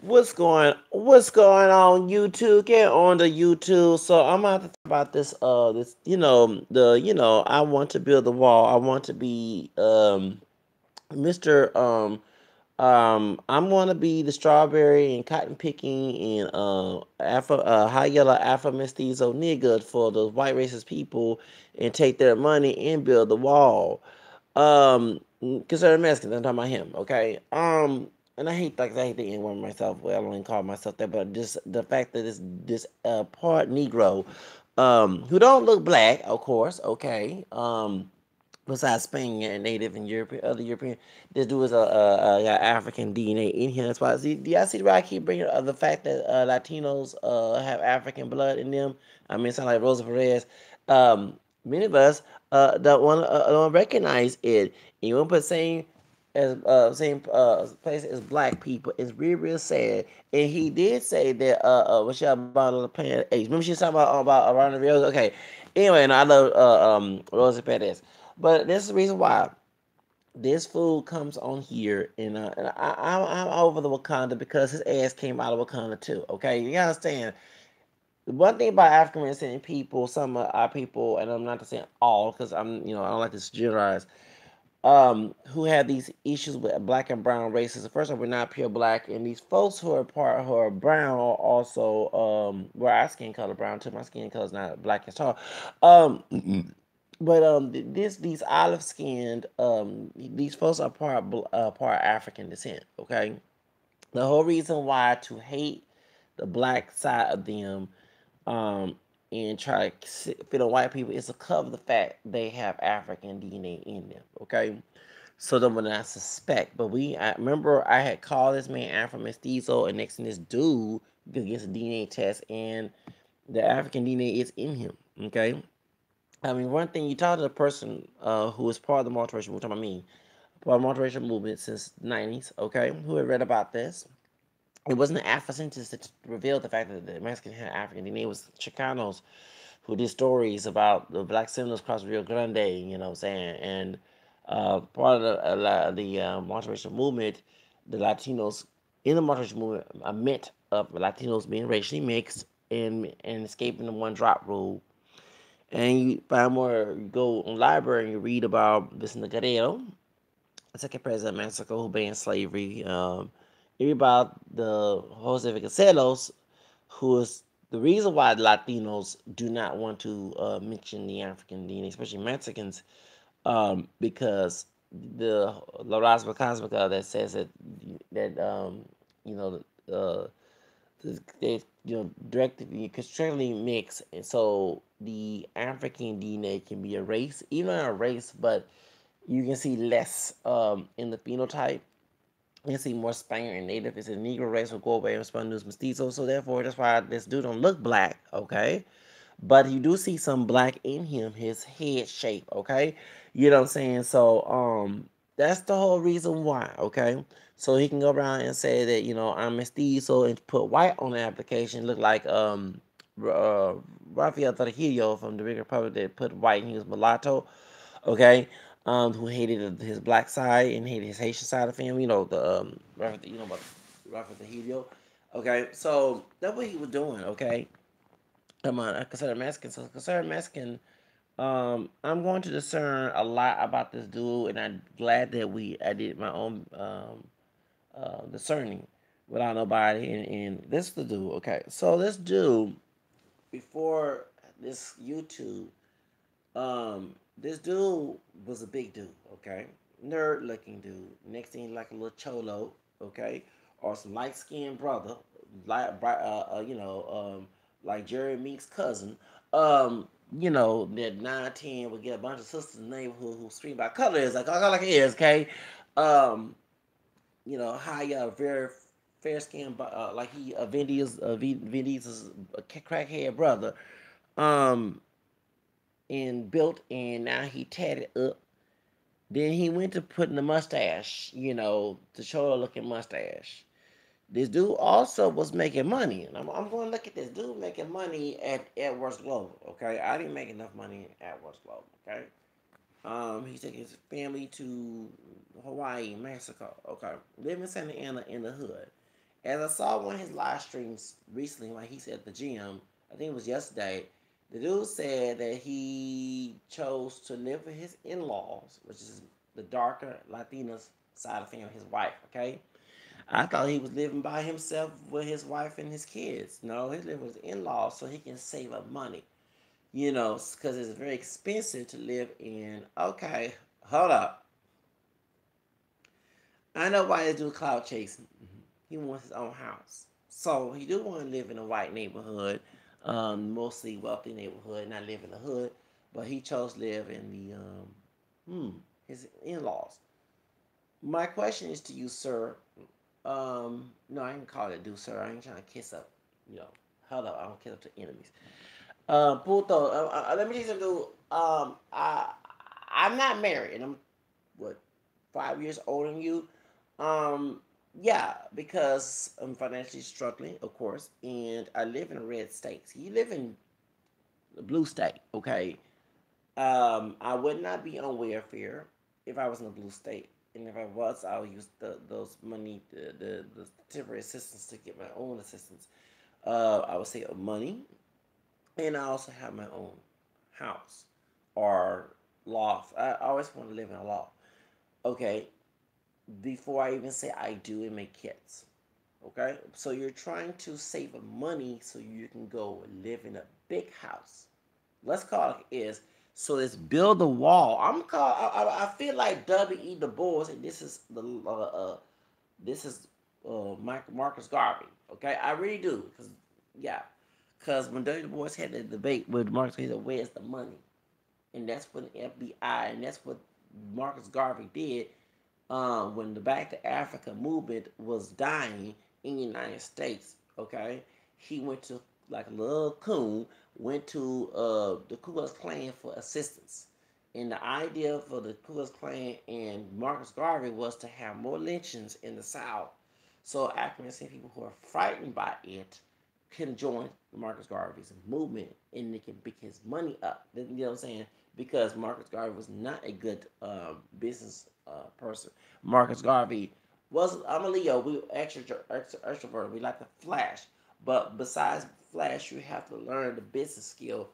What's going on YouTube? Get on the YouTube. So I'm about to talk about this I want to build the wall. I want to be Mr. I'm gonna be the strawberry and cotton picking and Afro high yellow Afro mestizo nigga for those white racist people and take their money and build the wall. Consider Mexican. I'm talking about him. Okay. And I hate the N word myself. Well, I don't even call myself that, but just the fact that this part Negro, who don't look black, of course. Okay. Besides Spain and native and European, other European, this dude is got African DNA in here. That's why. See, do y'all see why I keep bringing the fact that Latinos have African blood in them? I mean, it sounds like Rosa Perez. Many of us don't recognize it. And you want to put same place as black people. It's really real sad. And he did say that Michelle Obama playing age. Remember she was talking about around the rails. Okay. Anyway, and I love Rosa Perez. But this is the reason why this fool comes on here, I'm over the Wakanda because his ass came out of Wakanda too. Okay, you understand? One thing about African American people, some of our people, and I'm not to say all, because I don't like to generalize, who have these issues with black and brown races. First of all, we're not pure black, and these folks who are brown are also where our skin color brown too. My skin color is not black as tall. Um, but these olive skinned these folks are part African descent. Okay, the whole reason why to hate the black side of them um and try to fit on white people is to cover the fact they have African DNA in them. Okay, so then when I suspect, but I remember I had called this man Afro Mestizo, and next thing this dude gets a DNA test, and the African DNA is in him. Okay, I mean, one thing you talk to a person who is part of the multiracial movement, talking about me, part of the multiracial movement since the 90s, okay, who had read about this. It wasn't the Afrocentrists that revealed the fact that the Mexican had African DNA. It was Chicanos who did stories about the black Seminoles across Rio Grande, you know what I'm saying? And part of the multiracial movement, the Latinos in the multiracial movement, meant of Latinos being racially mixed and escaping the one drop rule, and you find more, you go on library and you read about Vicente Guerrero, the second president of Mexico who banned slavery. You read about the Jose Vasconcelos, who is the reason why Latinos do not want to mention the African DNA, especially Mexicans, because the La Raza Cosmica that says that you know uh, they directly constructively mix, and so the African DNA can be erased, even not erased, but you can see less in the phenotype. You can see more Spaniard and Native. It's a Negro race will go away and Spanish mestizo. So therefore, that's why this dude don't look black, okay? But you do see some black in him, his head shape, okay? You know what I'm saying? So that's the whole reason why, okay? So he can go around and say that, I'm mestizo and put white on the application, look like uh Rafael Trujillo from the Dominican Republic that put white and he was mulatto, okay? Who hated his black side and hated his Haitian side of the family, the about Rafael Trujillo. Okay, so that's what he was doing, okay? I'm a considered Mexican. So considered Mexican, I'm going to discern a lot about this dude, and I'm glad that I did my own discerning without nobody. And this is the dude. Okay, so this dude before this YouTube, this dude was a big dude. Okay, nerd looking dude. Next thing like a little cholo. Okay, or some light skinned brother, like like Jerry Meek's cousin. That 9-10 would get a bunch of sisters in the neighborhood who scream about colors like all like it is, okay? Um, high very fair skinned like he Vin Diesel's crackhead brother. Um and built and now he tatted up. Then he went to putting the mustache, the shoulder looking mustache. This dude also was making money. And I'm going to look at this dude making money at Edwards Global. Okay, I didn't make enough money at Edwards Global. Okay, he's taking his family to Hawaii, Mexico. Okay, live in Santa Ana in the hood, As I saw one of his live streams recently, like he said at the gym, I think it was yesterday, the dude said that he chose to live with his in-laws, which is the darker Latina side of the family, his wife. Okay, I thought he was living by himself with his wife and his kids. No, he's living with his in-laws so he can save up money. Because it's very expensive to live in. Okay, hold up. I know why they do cloud chasing. He wants his own house. So he do want to live in a white neighborhood, mostly wealthy neighborhood, not live in the hood. But he chose to live in the his in-laws. My question is to you, sir. No, I ain't call it do, sir. I ain't trying to kiss up. You know, hold up. I don't kiss up to enemies. Puto, let me tell you something, dude. I'm not married, and I'm what 5 years older than you. Yeah, because I'm financially struggling, of course, and I live in a red state. So you live in the blue state, okay? I would not be on welfare if I was in a blue state, and if I was, I'll use those money, the temporary assistance to get my own assistance. I would save money, and I also have my own house or loft. I always want to live in a loft. Okay, before I even say I do and make kids. Okay, so you're trying to save money so you can go live in a big house. Let's call it is. So let's build a wall. I feel like W.E. Du Bois, and this is Marcus Garvey. Okay, I really do, because yeah, because when W. Du Bois had the debate with Marcus, he said, "Where's the money?" And that's what the FBI, and that's what Marcus Garvey did when the Back to Africa movement was dying in the United States. Okay, he went to like a little coon, went to the Ku Klux Klan for assistance. And the idea for the Ku Klux Klan and Marcus Garvey was to have more lynchings in the South, so African American people who are frightened by it can join Marcus Garvey's movement and they can pick his money up. You know what I'm saying? Because Marcus Garvey was not a good business person. Marcus Garvey was, I'm a Leo, we extrovert, we like to flash. But besides flash, you have to learn the business skill,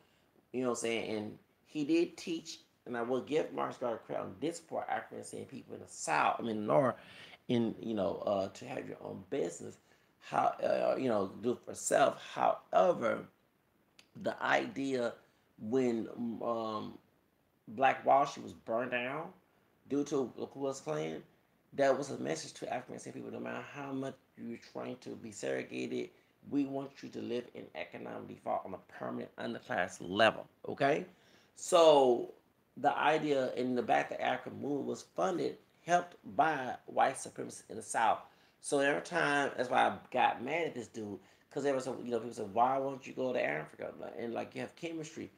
you know what I'm saying? And he did teach, and I will give Marcus Garvey credit on this for African American people in the South, I mean, the North, in, to have your own business, how, do it for self. However, the idea when Black Wall Street was burned down due to the Ku Klux Klan, that was a message to African American people. No matter how much you're trying to be segregated, we want you to live in economic default on a permanent underclass level. Okay, so the idea in the Back to Africa movement was funded, helped by white supremacists in the South. So every time, that's why I got mad at this dude, because there was people said, why won't you go to Africa, and like you have chemistry.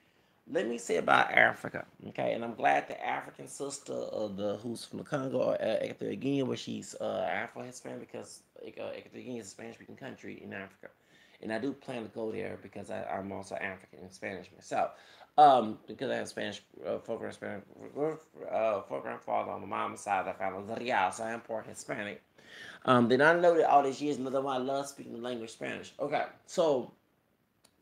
Let me say about Africa, okay? And I'm glad the African sister of the who's from the Congo, Equatorial Guinea, where she's Afro-Hispanic, because Equatorial Guinea is a Spanish-speaking country in Africa, and I do plan to go there because I'm also African and Spanish myself. Because I have Spanish folk Spanish folk grandfather on the mama's side of the family, Real, so I am part Hispanic. Did not know that all these years, another why I love speaking the language Spanish. Okay, so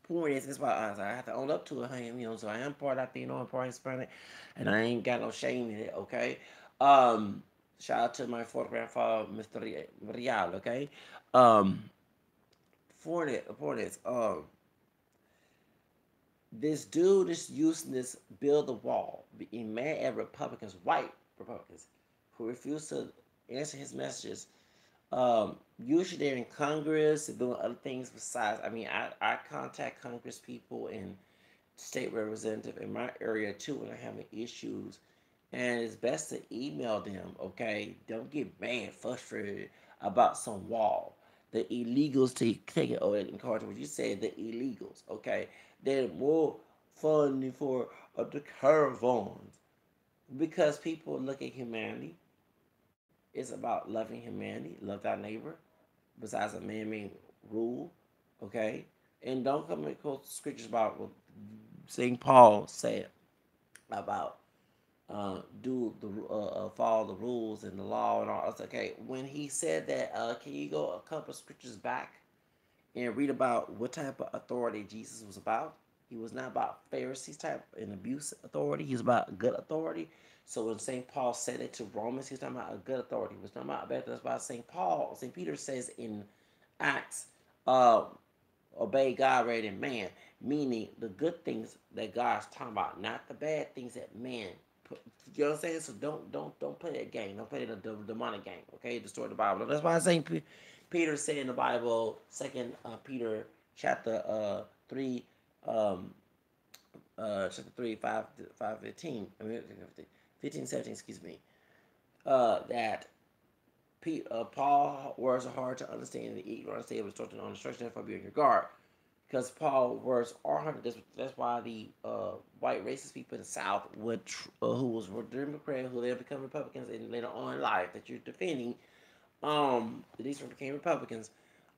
point is, why I have to own up to it. So I am part Latino, I'm part Hispanic, and I ain't got no shame in it. Okay, shout out to my fourth grandfather, Mr. Real. Okay, um, for this, this dude is using this build a wall, being mad at Republicans, white Republicans, who refuse to answer his messages. Usually they're in Congress and doing other things besides. I mean, I contact Congress people and state representative in my area too when I'm having issues, and it's best to email them. Okay, don't get mad, frustrated about some wall. The illegals take it over in Carter. What you said, the illegals. Okay, they're more funding for the caravans because people look at humanity. It's about loving humanity, love thy neighbor, besides a man-made rule, okay? And don't come and quote scriptures about what St. Paul said about do the follow the rules and the law and all. It's okay. When he said that, can you go a couple of scriptures back and read about what type of authority Jesus was about? He was not about Pharisees type and abuse authority. He was about good authority. So when St. Paul said it to Romans, he was talking about a good authority. He was talking about bad. That's why St. Paul, St. Peter says in Acts, uh, obey God rather than man, meaning the good things that God's talking about, not the bad things that man put. You know what I'm saying? So don't play that game. Don't play the demonic game. Okay, distort the Bible. That's why I say Peter said in the Bible, Second Peter chapter 3, um, chapter 3, 15. I mean 15, 17. Excuse me. That Paul words are hard to understand. The ignorant state of instruction on instruction for be on your guard. Because Paul words are hard. That's why the white racist people in the South would, who was Democrat, who later become Republicans, and later on in life that you're defending, these became Republicans.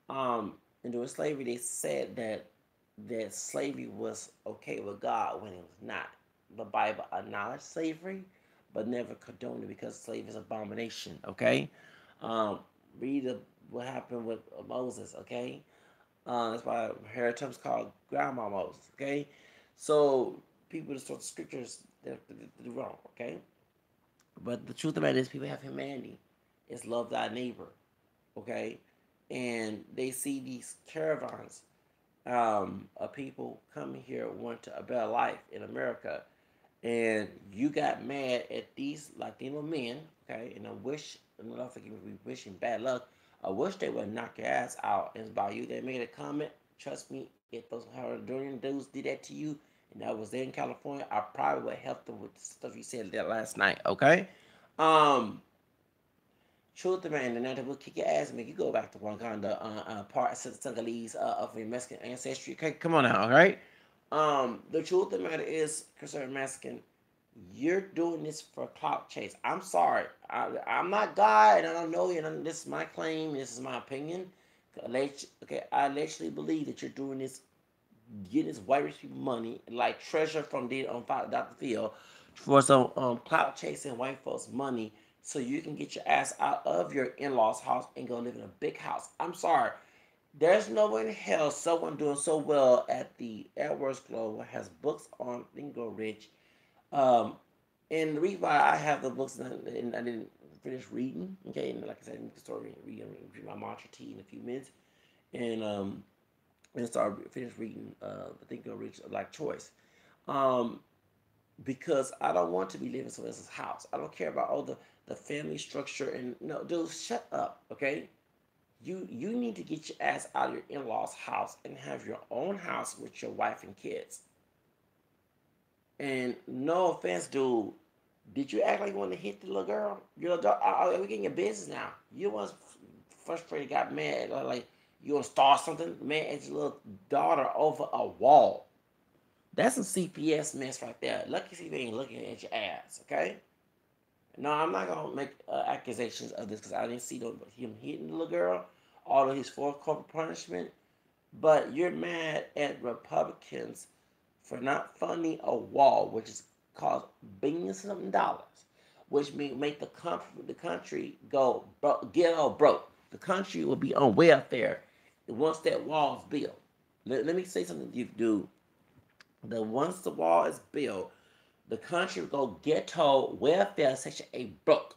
And during slavery, they said that slavery was okay with God when it was not. The Bible acknowledged slavery, but never condoned it because slavery is an abomination. Okay, um, read what happened with Moses. Okay, that's why Harriet Tubman's called Grandma Moses. Okay, so people distort the scriptures, they're wrong. Okay, but the truth of the matter is, people have humanity. It's love thy neighbor. Okay, and they see these caravans of people coming here want a better life in America, and you got mad at these Latino men, okay? And I wish, and I don't think you would be wishing bad luck. I wish they would knock your ass out. And it's about you. They made a comment. Trust me, if those Honduran dudes did that to you, and I was there in California, I probably would help them with the stuff you said that last night, okay? Um, Truth, man, and that will kick your ass and make you go back to Wakanda, part Senegalese of your Mexican ancestry. Okay, come on now, all right? The truth of the matter is, concerning Mexican, you're doing this for clout chase. I'm sorry. I'm not God, and I don't know you, and this is my claim, this is my opinion. Okay, I allegedly believe that you're doing this, getting this white rich people money, like Treasure from Dr. Phil, for some clout chasing white folks money so you can get your ass out of your in-laws house and go live in a big house. I'm sorry. There's no way in hell someone doing so well at the Edwards Global has books on Think Go Rich. Um, and the reason why I have the books and I didn't finish reading, okay, and like I said, I need to start reading my mantra tea in a few minutes, and start finish reading the Think Go Rich Black Choice. Um, because I don't want to be living in someone else's house. I don't care about all the family structure and no, dude, shut up, okay? You need to get your ass out of your in-laws' house and have your own house with your wife and kids. And no offense, dude, did you act like you want to hit the little girl? Your dog, we getting your business now. You was frustrated, got mad, like you want to start something, man, at your little daughter over a wall. That's some CPS mess right there. Lucky CP ain't looking at your ass, okay? No, I'm not gonna make accusations of this because I didn't see him hitting the little girl, all of his for corporal punishment. But you're mad at Republicans for not funding a wall, which is cost billions of dollars, which mean make the country go get all broke. The country will be on welfare once that wall is built. Let me say something to you, dude. That once the wall is built, the country will go ghetto welfare section 8 broke.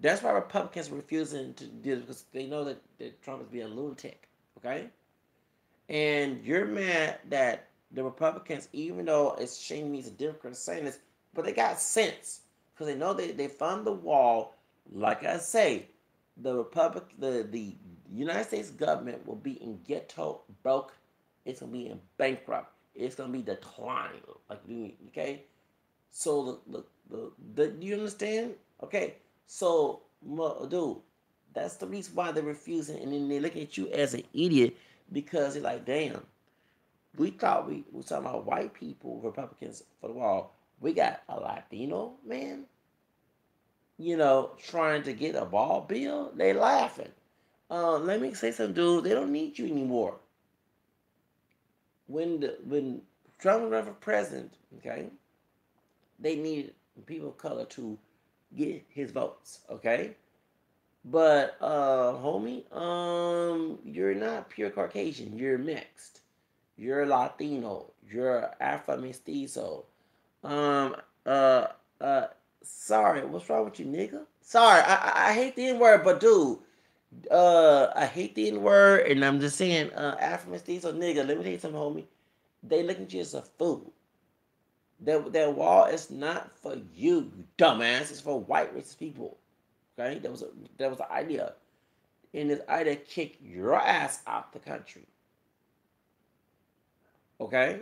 That's why Republicans are refusing to do this because they know that Trump is being a lunatic. Okay? And you're mad that the Republicans, even though it's shaming these Democrats saying this, but they got sense because they know they fund the wall. Like I say, the United States government will be in ghetto broke. It's gonna be in bankrupt. It's gonna be declining. Like okay, so the do you understand? Okay, so dude, that's the reason why they're refusing, and then they look at you as an idiot because they're like, damn, we thought we were talking about white people, Republicans for the wall. We got a Latino man, trying to get a ball bill. They laughing. Let me say something, dude. They don't need you anymore. When Trump ran for president, okay, they needed people of color to get his votes, okay? But homie, you're not pure Caucasian. You're mixed. You're Latino. You're Afro mestizo. Um, uh, uh, sorry, what's wrong with you, nigga? Sorry, I hate the N word, but dude, I hate the N word, and I'm just saying, Afro mestizo, nigga. Let me tell you something, homie. They look at you as a fool. That wall is not for you, you dumbass. It's for white racist people. Okay, that was the idea, and this idea kick your ass out the country. Okay,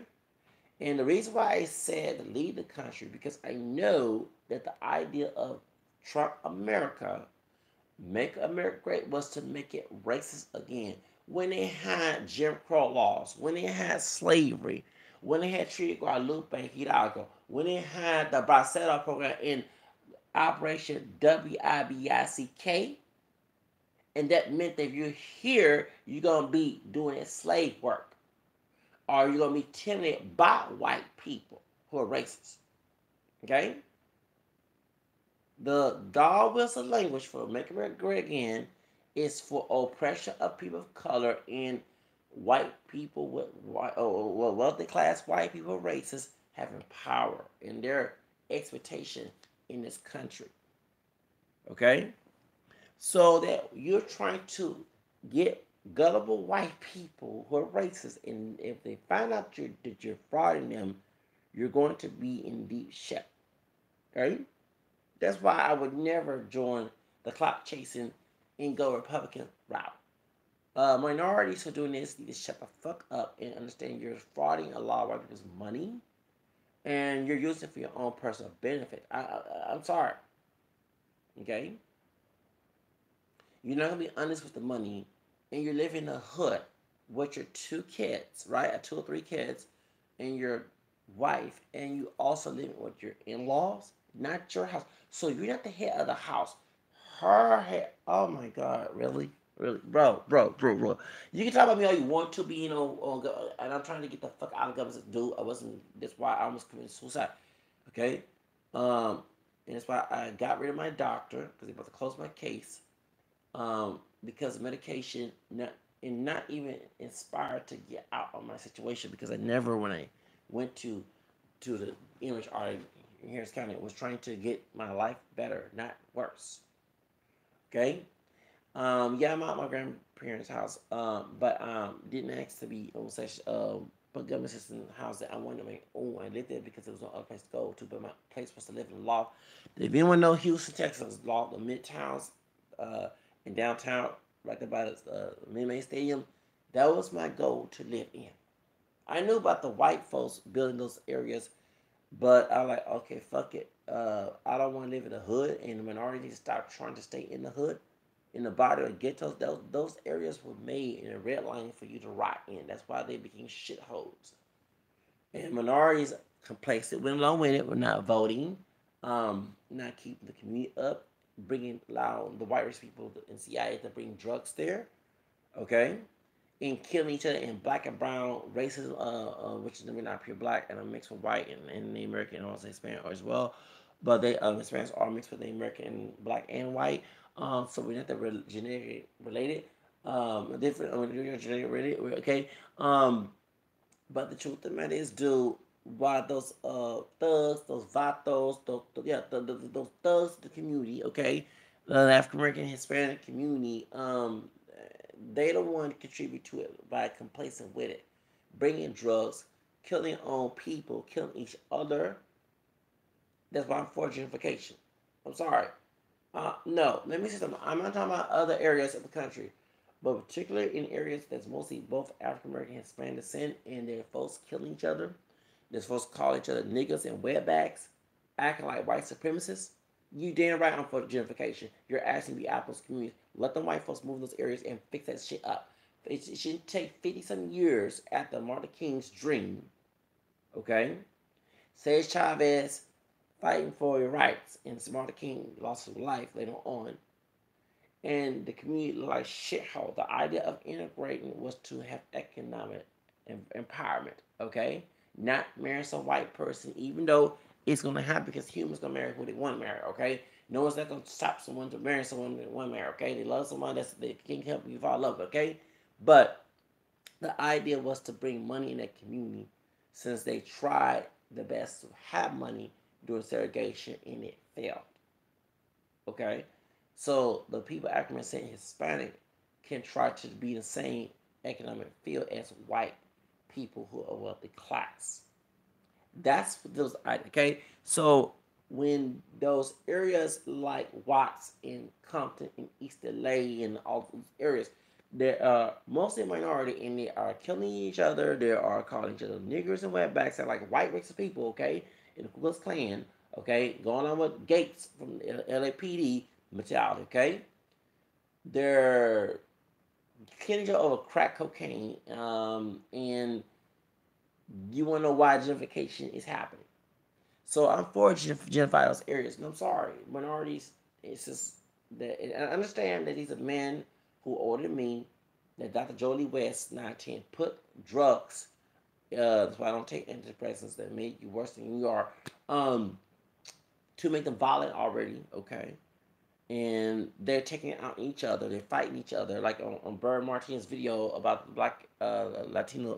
and the reason why I said to leave the country because I know that the idea of Trump America, make America great, was to make it racist again. When they had Jim Crow laws, when they had slavery, when they had Tria Guadalupe and Hidalgo, when they had the Bracero program in Operation WIBICK, and that meant that if you're here, you're gonna be doing slave work, or you're gonna be intimidated by white people who are racist. Okay? The dog whistle language for Make America Great Again is for oppression of people of color and white people with wealthy class white people races having power in their expectation in this country. Okay? So that you're trying to get gullible white people who are racist, and if they find out that you're frauding them, you're going to be in deep shit. Okay? That's why I would never join the clock chasing and go Republican route. Minorities who are doing this need to shut the fuck up and understand you're frauding a lot of white people's money and you're using it for your own personal benefit. I'm sorry. Okay? You're not gonna be honest with the money, and you're living in a hood with your two kids, right? Two or three kids, and your wife, and you also living with your in-laws, not your house. So you're not the head of the house. Her head. Oh my God, really, really, bro. You can talk about me all you want to, be, and I'm trying to get the fuck out of government. Dude, I wasn't. That's why I almost committed suicide. Okay, um, and that's why I got rid of my doctor because he about to close my case because of medication, not even inspired to get out of my situation because I never, when I went to the image art in Harris County, was trying to get my life better, not worse. Okay. Yeah, I'm at my grandparents' house, but didn't ask to be on such but government system house that I wanted to make. Oh, I lived there because there was no other place to go to, but my place was to live in the loft. If anyone know Houston, Texas, loft, the midtowns, uh, in downtown, right there by the Minute Stadium, that was my goal to live in. I knew about the white folks building those areas, but I was like, okay, fuck it. I don't want to live in the hood, and the minority need to stop trying to stay in the hood, in the body or ghettos. Those areas were made in a red line for you to rot in. That's why they became shitholes. And minorities complacent, went along with it. We're not voting, not keeping the community up, bringing allowing the white race people and CIA to bring drugs there. Okay, and killing each other in black and brown races, which is we're not pure black and I'm mixed with white and the American and also Hispanic as well. But they Hispanics are mixed with the American black and white. So we're not that genetically related. Different genetically related. Okay. But the truth of the matter is, dude, why those thugs, those vatos, those thugs, the community, okay, the African American Hispanic community, they don't want to contribute to it by complacent with it, bringing drugs, killing their own people, killing each other. That's why I'm for gentrification. I'm sorry. No, let me say something. I'm not talking about other areas of the country, but particularly in areas that's mostly both African American and Hispanic descent, and their folks killing each other. There's folks call each other niggas and wetbacks, acting like white supremacists. You damn right I'm for gentrification. You're asking the Apple's communities. Let the white folks move in those areas and fix that shit up. It shouldn't take 50 some years after Martin Luther King's dream. Okay? Cesar Chavez fighting for your rights, and Martin Luther King lost his life later on. And the community looked like shithole. The idea of integrating was to have economic empowerment, okay? Not marry some white person, even though It's gonna happen because humans gonna marry who they want to marry. Okay, no one's not gonna stop someone to marry someone they want to marry. Okay, they love someone they can help you fall in love. Okay, but the idea was to bring money in that community since they tried the best to have money during segregation and it failed. Okay, so the people African American Hispanic can try to be the same economic field as white people who are wealthy class. That's what those okay. So when those areas like Watts and Compton and East LA and all those areas, there are mostly minority and they are killing each other. They are calling each other niggers and wetbacks and like white racist people, okay, in the Ku Klux Klan, okay, going on with Gates from the LAPD mentality, okay. They're killing each other over crack cocaine, and you want to know why gentrification is happening. So I'm for gentrify those areas, and I'm sorry, minorities. It's just that and I understand that these are men who older than me. That Dr. Jolie West 910 put drugs. That's why I don't take antidepressants that make you worse than you are. Um, to make them violent already. Okay, and they're taking it out on each other. They're fighting each other, like on Bird Martinez video about the black and Latino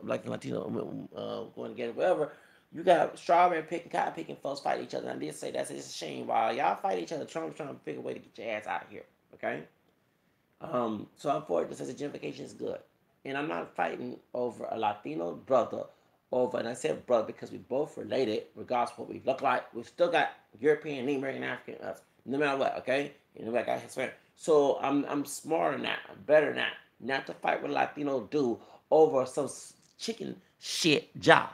going together, whatever. You got strawberry picking, cotton picking folks fight each other. And I did say that's it's a shame. While y'all fight each other, Trump's trying to figure a way to get your ass out of here. Okay. So I'm for it. This as a gentrification is good, and I'm not fighting over a Latino brother over, and I said brother because we both related, regardless of what we look like. We still got European, Native American, African us, no matter what. Okay, and no matter what. So I'm smarter than that. I'm better than that. Not to fight with a Latino dude over some chicken shit job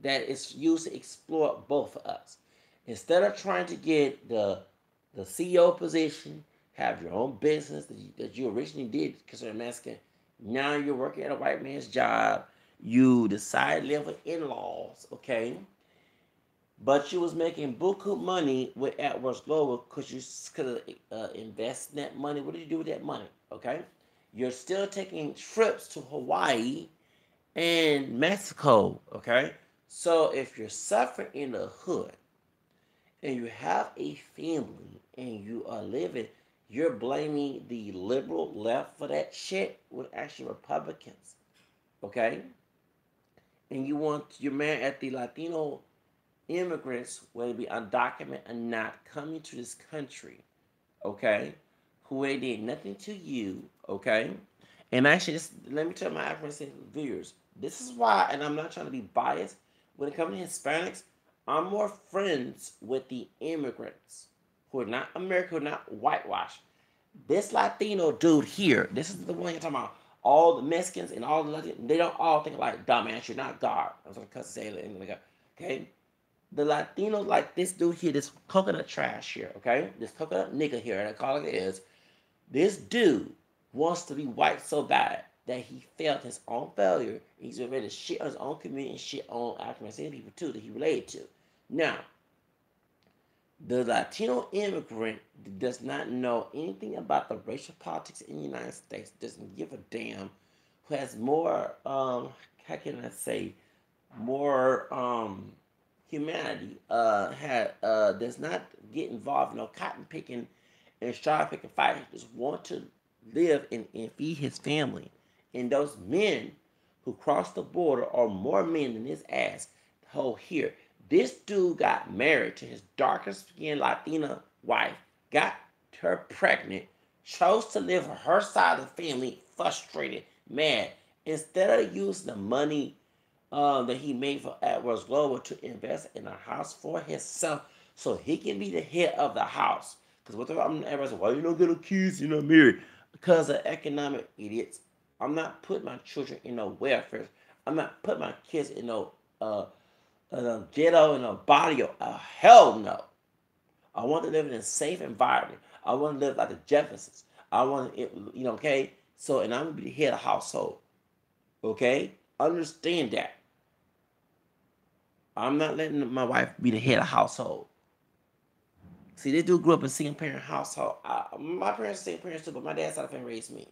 that is used to exploit both of us. Instead of trying to get the CEO position, have your own business that you originally did because you're Mexican, now you're working at a white man's job. You decide to live with in-laws, okay? But you was making buku money with AdWords Global because you could invest in that money. What did you do with that money, okay? You're still taking trips to Hawaii and Mexico, okay? So if you're suffering in the hood and you have a family and you are living, you're blaming the liberal left for that shit with actually Republicans, okay? And you want your man at the Latino immigrants, whether it be undocumented or not, coming to this country, okay, who they did nothing to you, okay? And actually, let me tell my African viewers, this is why, and I'm not trying to be biased, when it comes to Hispanics, I'm more friends with the immigrants who are not American, who are not whitewashed. This Latino dude here, this is the one you're talking about. All the Mexicans and all the Latinos, they don't all think like dumbass. You're not God. I was gonna cuss say it. Okay, the Latinos like this dude here, this coconut trash here. Okay, this coconut nigga here. I call it is. This dude wants to be white so bad that he felt his own failure. He's ready to shit on his own community and shit on African American people too that he related to. Now, the Latino immigrant does not know anything about the racial politics in the United States, doesn't give a damn, who has more, how can I say, more humanity, does not get involved in no cotton picking and straw picking fight, just want to live and feed his family. And those men who cross the border are more men than his ass. Hold here. This dude got married to his darker skinned Latina wife, got her pregnant, chose to live with her side of the family, frustrated, mad. Instead of using the money that he made for AdWords Global to invest in a house for himself so he can be the head of the house. Because what the everyone's like, why you don't get no kids, you're not married? Because of economic idiots. I'm not putting my children in no welfare. I'm not putting my kids in no ghetto, in no barrio. Hell no. I want to live in a safe environment. I want to live like the Jeffersons. I want to, okay? So, and I'm going to be the head of the household. Okay? Understand that. I'm not letting my wife be the head of household. See, this dude grew up in a single parent household. My parents are single parents too, but my dad's side of the family raised me.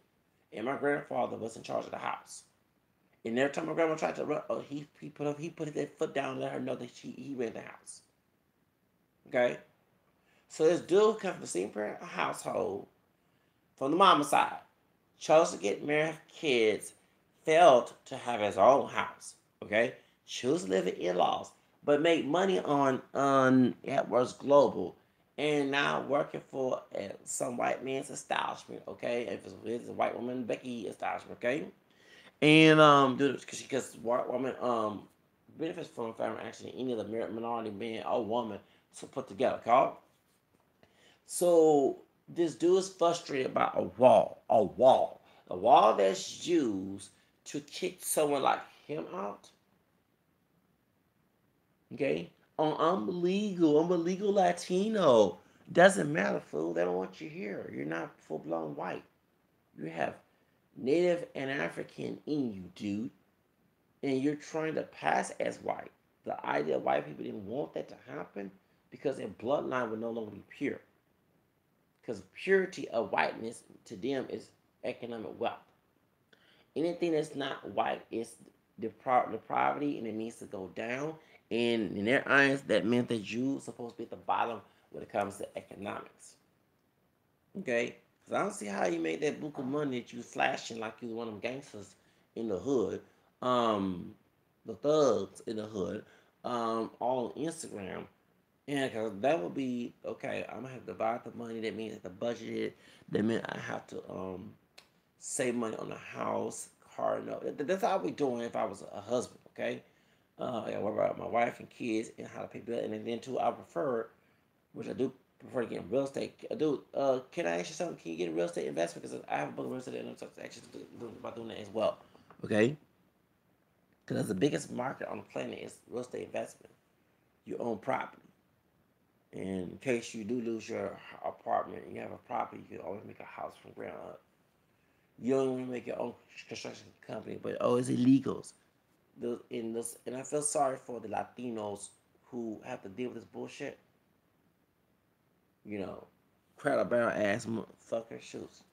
And my grandfather was in charge of the house. And every time my grandma tried to run, he put his foot down and let her know that he ran the house. Okay? So this dude comes from a single parent household from the mama side, chose to get married, have kids, failed to have his own house. Okay? Chose to live with in-laws, but made money on Edwards Global and now working for some white man's establishment, okay? If it's a white woman, Becky establishment, okay? And because white woman benefits from family actually any of the minority man or woman to put together, okay? So this dude is frustrated about a wall that's used to kick someone like him out. Okay, I'm a legal Latino. Doesn't matter, fool. They don't want you here. You're not full blown white. You have Native and African in you, dude, and you're trying to pass as white. The idea of white people didn't want that to happen because their bloodline would no longer be pure. Because purity of whiteness to them is economic wealth. Anything that's not white is depravity and it needs to go down. And in their eyes, that meant that you supposed to be at the bottom when it comes to economics. Okay? Because I don't see how you made that book of money that you flashing like you was one of them gangsters in the hood. The thugs in the hood. All on Instagram. Yeah, because that would be okay. I'm gonna have to divide the money. That means that the budget. That means I have to save money on the house, car note. That's how I would be doing if I was a husband. Okay, I worry about my wife and kids and how to pay bills. And then too, I prefer, which I do prefer to get in real estate. Dude, can I ask you something? Can you get a real estate investment? Because I have a book of real estate and I'm actually about doing that as well. Okay, because the biggest market on the planet is real estate investment. You own property. And in case you do lose your apartment and you have a property, you can always make a house from ground up. You don't even make your own construction company, but it's illegals. And I feel sorry for the Latinos who have to deal with this bullshit. You know, crowd barrel ass motherfucker shoots.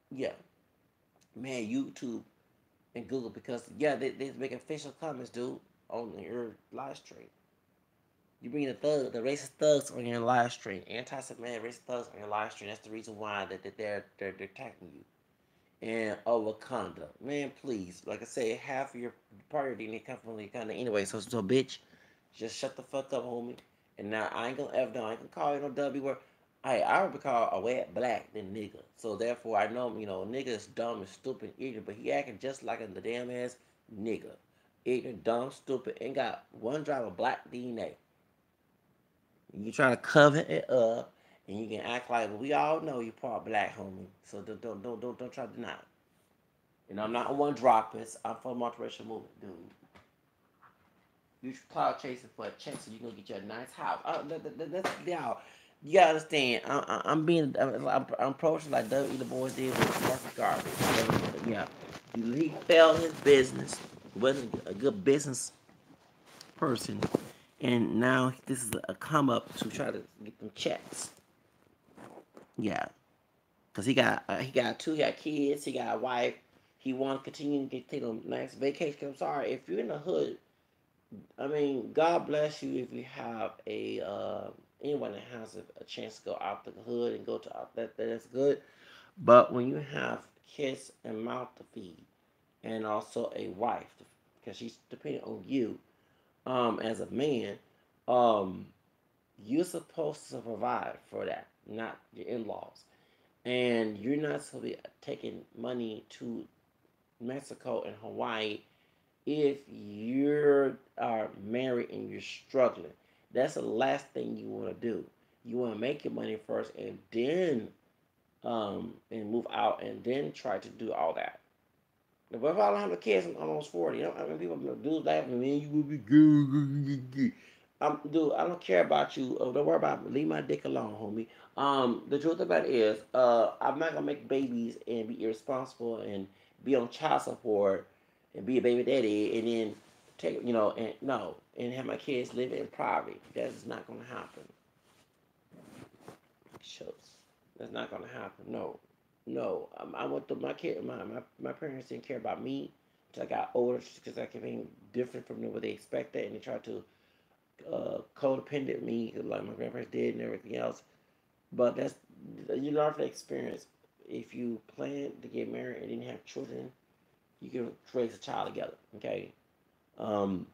Yeah, man, YouTube and Google because they make official comments, dude, on your live stream. You bring the racist thugs on your live stream, anti-Semitic racist thugs on your live stream. That's the reason why they're attacking you. And Wakanda, man, please, like I said, half of your party didn't come from Wakanda anyway. So bitch, just shut the fuck up, homie. And now I ain't gonna ever, no, I ain't gonna call you no W word. I would be called a wet black than nigga. So therefore, I know nigga is dumb and stupid, and ignorant, but he acting just like a damn ass nigga, ignorant, dumb, stupid, and got one drop of black DNA. You trying to cover it up, and you can act like well, we all know you part black, homie. So don't try to deny it. I'm not one droppers. I'm for multiracial movement, dude. You cloud chasing for a check so you gonna get you a nice house. That's y'all. You gotta understand. I'm approaching like W. The Boys did with Marcus Garvey. Yeah, he failed his business. Wasn't a good business person, and now this is a come up to try to get them checks. Yeah, because he got two, he got kids, he got a wife. He want to continue to take them nice vacation. I'm sorry, if you're in the hood, I mean, God bless you if you have anyone that has a chance to go out the hood and go to that's good. But when you have kids and mouth to feed, and also a wife, because she's depending on you, as a man, um, you're supposed to provide for that, not your in-laws. And you're not supposed to be taking money to Mexico and Hawaii if you are married and you're struggling. That's the last thing you want to do. You want to make your money first and then and move out and then try to do all that. But if I don't have a kids, I'm almost 40. I mean, people dudes laughing at me. You will be good. Dude, I don't care about you. Don't worry about me. Leave my dick alone, homie. The truth about it is, I'm not gonna make babies and be irresponsible and be on child support and be a baby daddy and then take, and no, and have my kids live in poverty. That's not gonna happen. Shucks. That's not gonna happen. No, no. I want my kid. My parents didn't care about me until I got older because I became different from what they expected, and they tried to codependent me, like my grandparents did and everything else. But that's you learn from the experience. If you plan to get married and didn't have children, you can raise a child together. Okay. Um,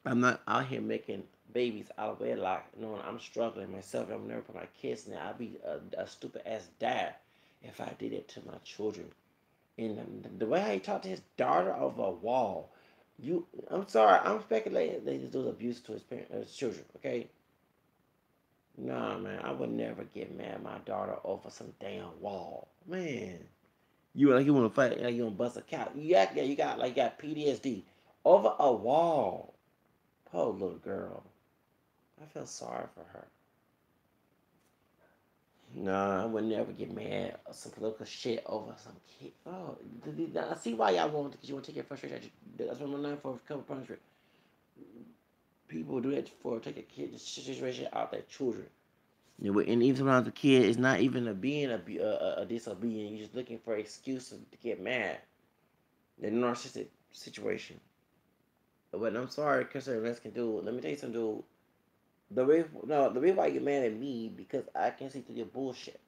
I'm not out here making babies out of wedlock, knowing I'm struggling myself. I'm never put my kids in there. I'd be a stupid ass dad if I did it to my children. And the way how he talked to his daughter over a wall, I'm sorry, I'm speculating that he does abuse to his parents, his children. Okay, nah, man, I would never get mad at my daughter over some damn wall, man. You like you want to fight, like you want to bust a couch. You got like you got PTSD over a wall. Poor little girl. I feel sorry for her. No, I would never get mad or some political shit over some kid. Oh, I see why y'all want because you want to take your frustration. That's what I'm learning for cover punishment. People do that for take a kid situation out their children. Yeah, and even sometimes the kid is not even a disobedient. You're just looking for excuses to get mad. The narcissistic situation. But I'm sorry, Christopher Lens can do. Let me tell you something, dude. The reason why you get mad at me because I can see through your bullshit.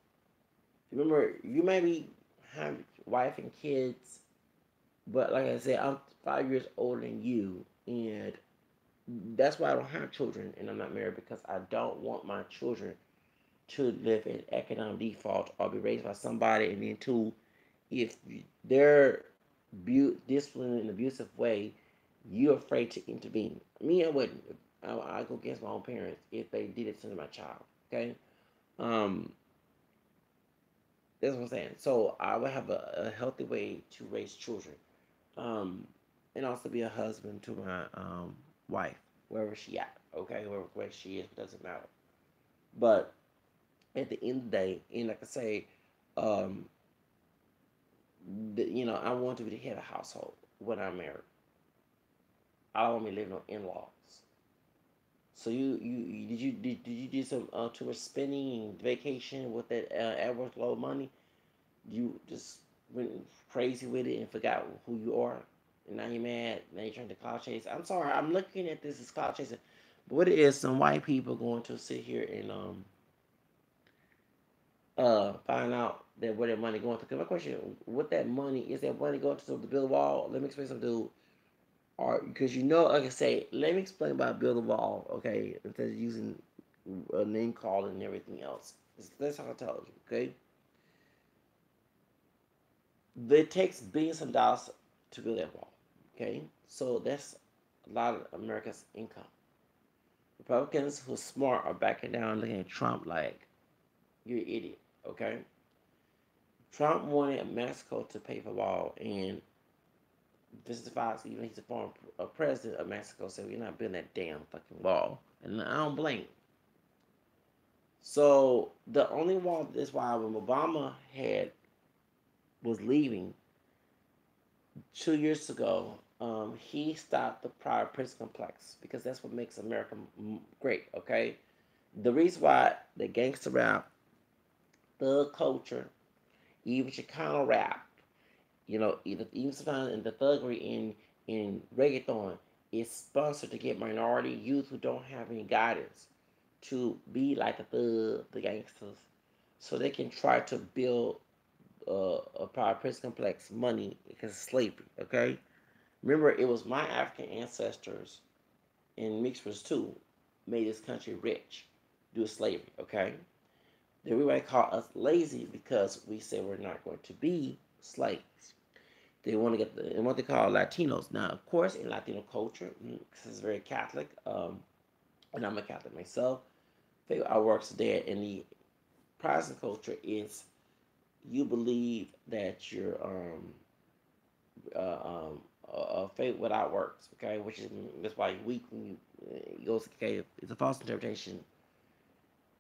Remember, you may be have wife and kids, but like I said, I'm 5 years older than you, and that's why I don't have children and I'm not married because I don't want my children to live in economic default or be raised by somebody, and then two, if they're disciplined in an abusive way, you're afraid to intervene. Me, I wouldn't. I go against my own parents if they did it to my child. Okay, um, that's what I'm saying. So I would have a healthy way to raise children, um, and also be a husband to my wife, wherever she at. Okay, where she is, it doesn't matter. But at the end of the day, and like I say, um, I want to be the head of the household when I'm married. I don't want me living on in-laws. So did you do some too much spending and vacation with that average low money? You just went crazy with it and forgot who you are, and now you're mad. Now you're trying to cloud chase. I'm sorry, I'm looking at this as cloud chasing, but what it is, some white people going to sit here and find out that where their money going to. Because my question, what that money is, that money going to the build a wall? Let me explain something, dude. Or because like I say, let me explain about build a wall, okay? Instead of using a name call and everything else. That's how I tell you, okay? It takes billions of dollars to build that wall, okay? So that's a lot of America's income. Republicans who are smart are backing down, looking at Trump like you're an idiot, okay? Trump wanted Mexico to pay for the wall, and Mr. Fox, even he's a former president of Mexico, said we're not building that damn fucking wall, and I don't blame. So the only wall that's why when Obama had was leaving 2 years ago, he stopped the prior prison complex because that's what makes America great. Okay, the reason why the gangster rap, thug culture, even Chicano rap, even sometimes in the thuggery in reggaeton is sponsored to get minority youth who don't have any guidance to be like the gangsters, so they can try to build a power prison complex money because of slavery. Okay, remember it was my African ancestors and mixed with too made this country rich due to slavery. Okay, everybody call us lazy because we say we're not going to be slaves. They want to get what they call Latinos. Now, of course, in Latino culture, this is very Catholic, and I'm a Catholic myself. Our works there in the Protestant culture is you believe that you're faith without works, okay, which is that's why you're weak when you go. Okay, it's a false interpretation,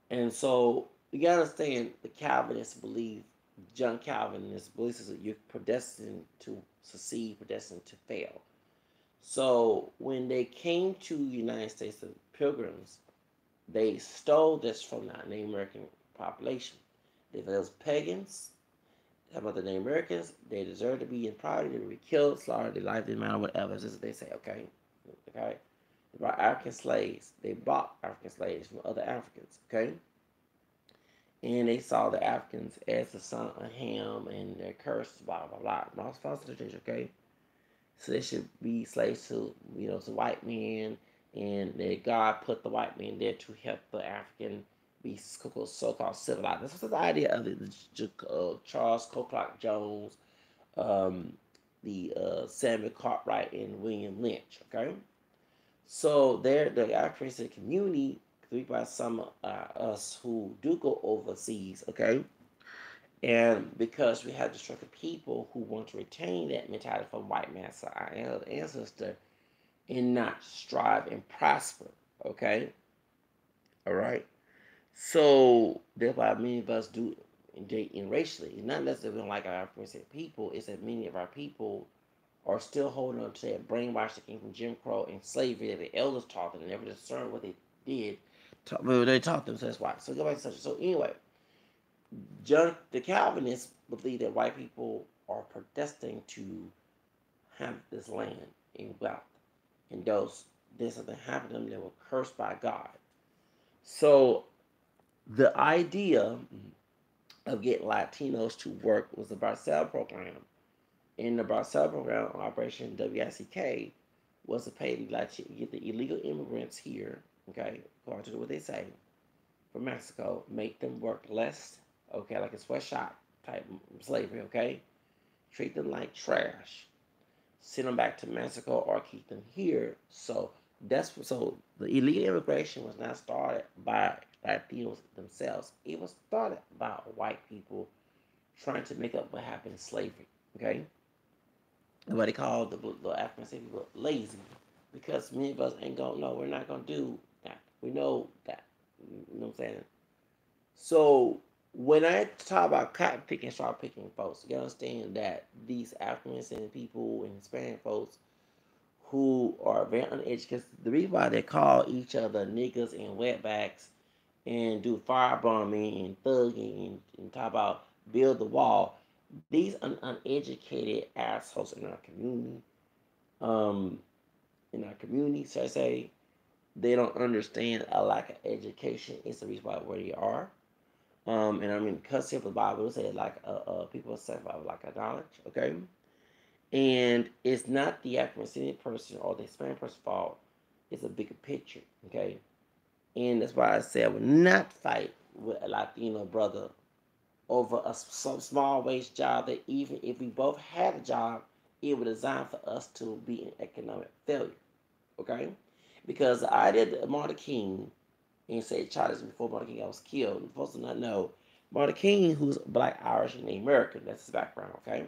and so you gotta understand the Calvinists believe. John Calvinist believes that you're predestined to succeed, predestined to fail. So when they came to the United States, the Pilgrims, they stole this from the Native American population. If those pagans, about the Native Americans, they deserve to be in poverty, they would be killed, slaughtered, their life didn't matter, whatever. This is what they say, okay? Okay? They brought African slaves. They bought African slaves from other Africans, okay? And they saw the Africans as the son of Ham and their curse, blah, blah, blah. Lost false tradition, okay? So they should be slaves to, to white men, and that God put the white men there to help the African be so-called civilized. This was the idea of Charles Coclock Jones, um, the Samuel Cartwright, and William Lynch. Okay, so they're the African community, by some us who do go overseas. Okay, and because we have destructive people who want to retain that mentality from white man, so our ancestor, and not strive and prosper. Okay, all right. So that's why many of us do date in racially. It's not necessarily we don't like our African people. It's that many of our people are still holding on to that brainwash that came from Jim Crow and slavery that the elders taught them and never discerned what they did. They taught them, so that's why. So go back to such. So anyway, John the Calvinists believe that white people are predestined to have this land and wealth, and those there's something happened to them that were cursed by God. So the idea of getting Latinos to work was the Barcel program. In the Barcel program, Operation WICK, was to pay get the illegal immigrants here, okay, according to what they say, from Mexico, make them work less, okay, like a sweatshop type slavery, okay? Treat them like trash. Send them back to Mexico or keep them here. So the illegal immigration was not started by Latinos themselves. It was started by white people trying to make up what happened in slavery. Okay, and what they call the African people lazy, because many of us ain't gonna know. We're not gonna do that. We know that. You know what I'm saying? So when I talk about cotton picking, straw picking folks, you understand that these African descendant people and Hispanic folks who are very uneducated, the reason why they call each other niggas and wetbacks and do firebombing and thugging and talk about build the wall, these uneducated assholes um, in our community, so I say, they don't understand a lack of education is the reason why where they are. And I mean, because the Bible says like people say about like a knowledge, okay? And it's not the African person or the Hispanic person's fault. It's a bigger picture, okay? And that's why I said I would not fight with a Latino brother over some small wage job that even if we both had a job, it was designed for us to be an economic failure, okay? Because the idea that Martin King, and say Charles before Martin King was killed, and folks do not know, Martin King, who's black, Irish, and American, that's his background, okay?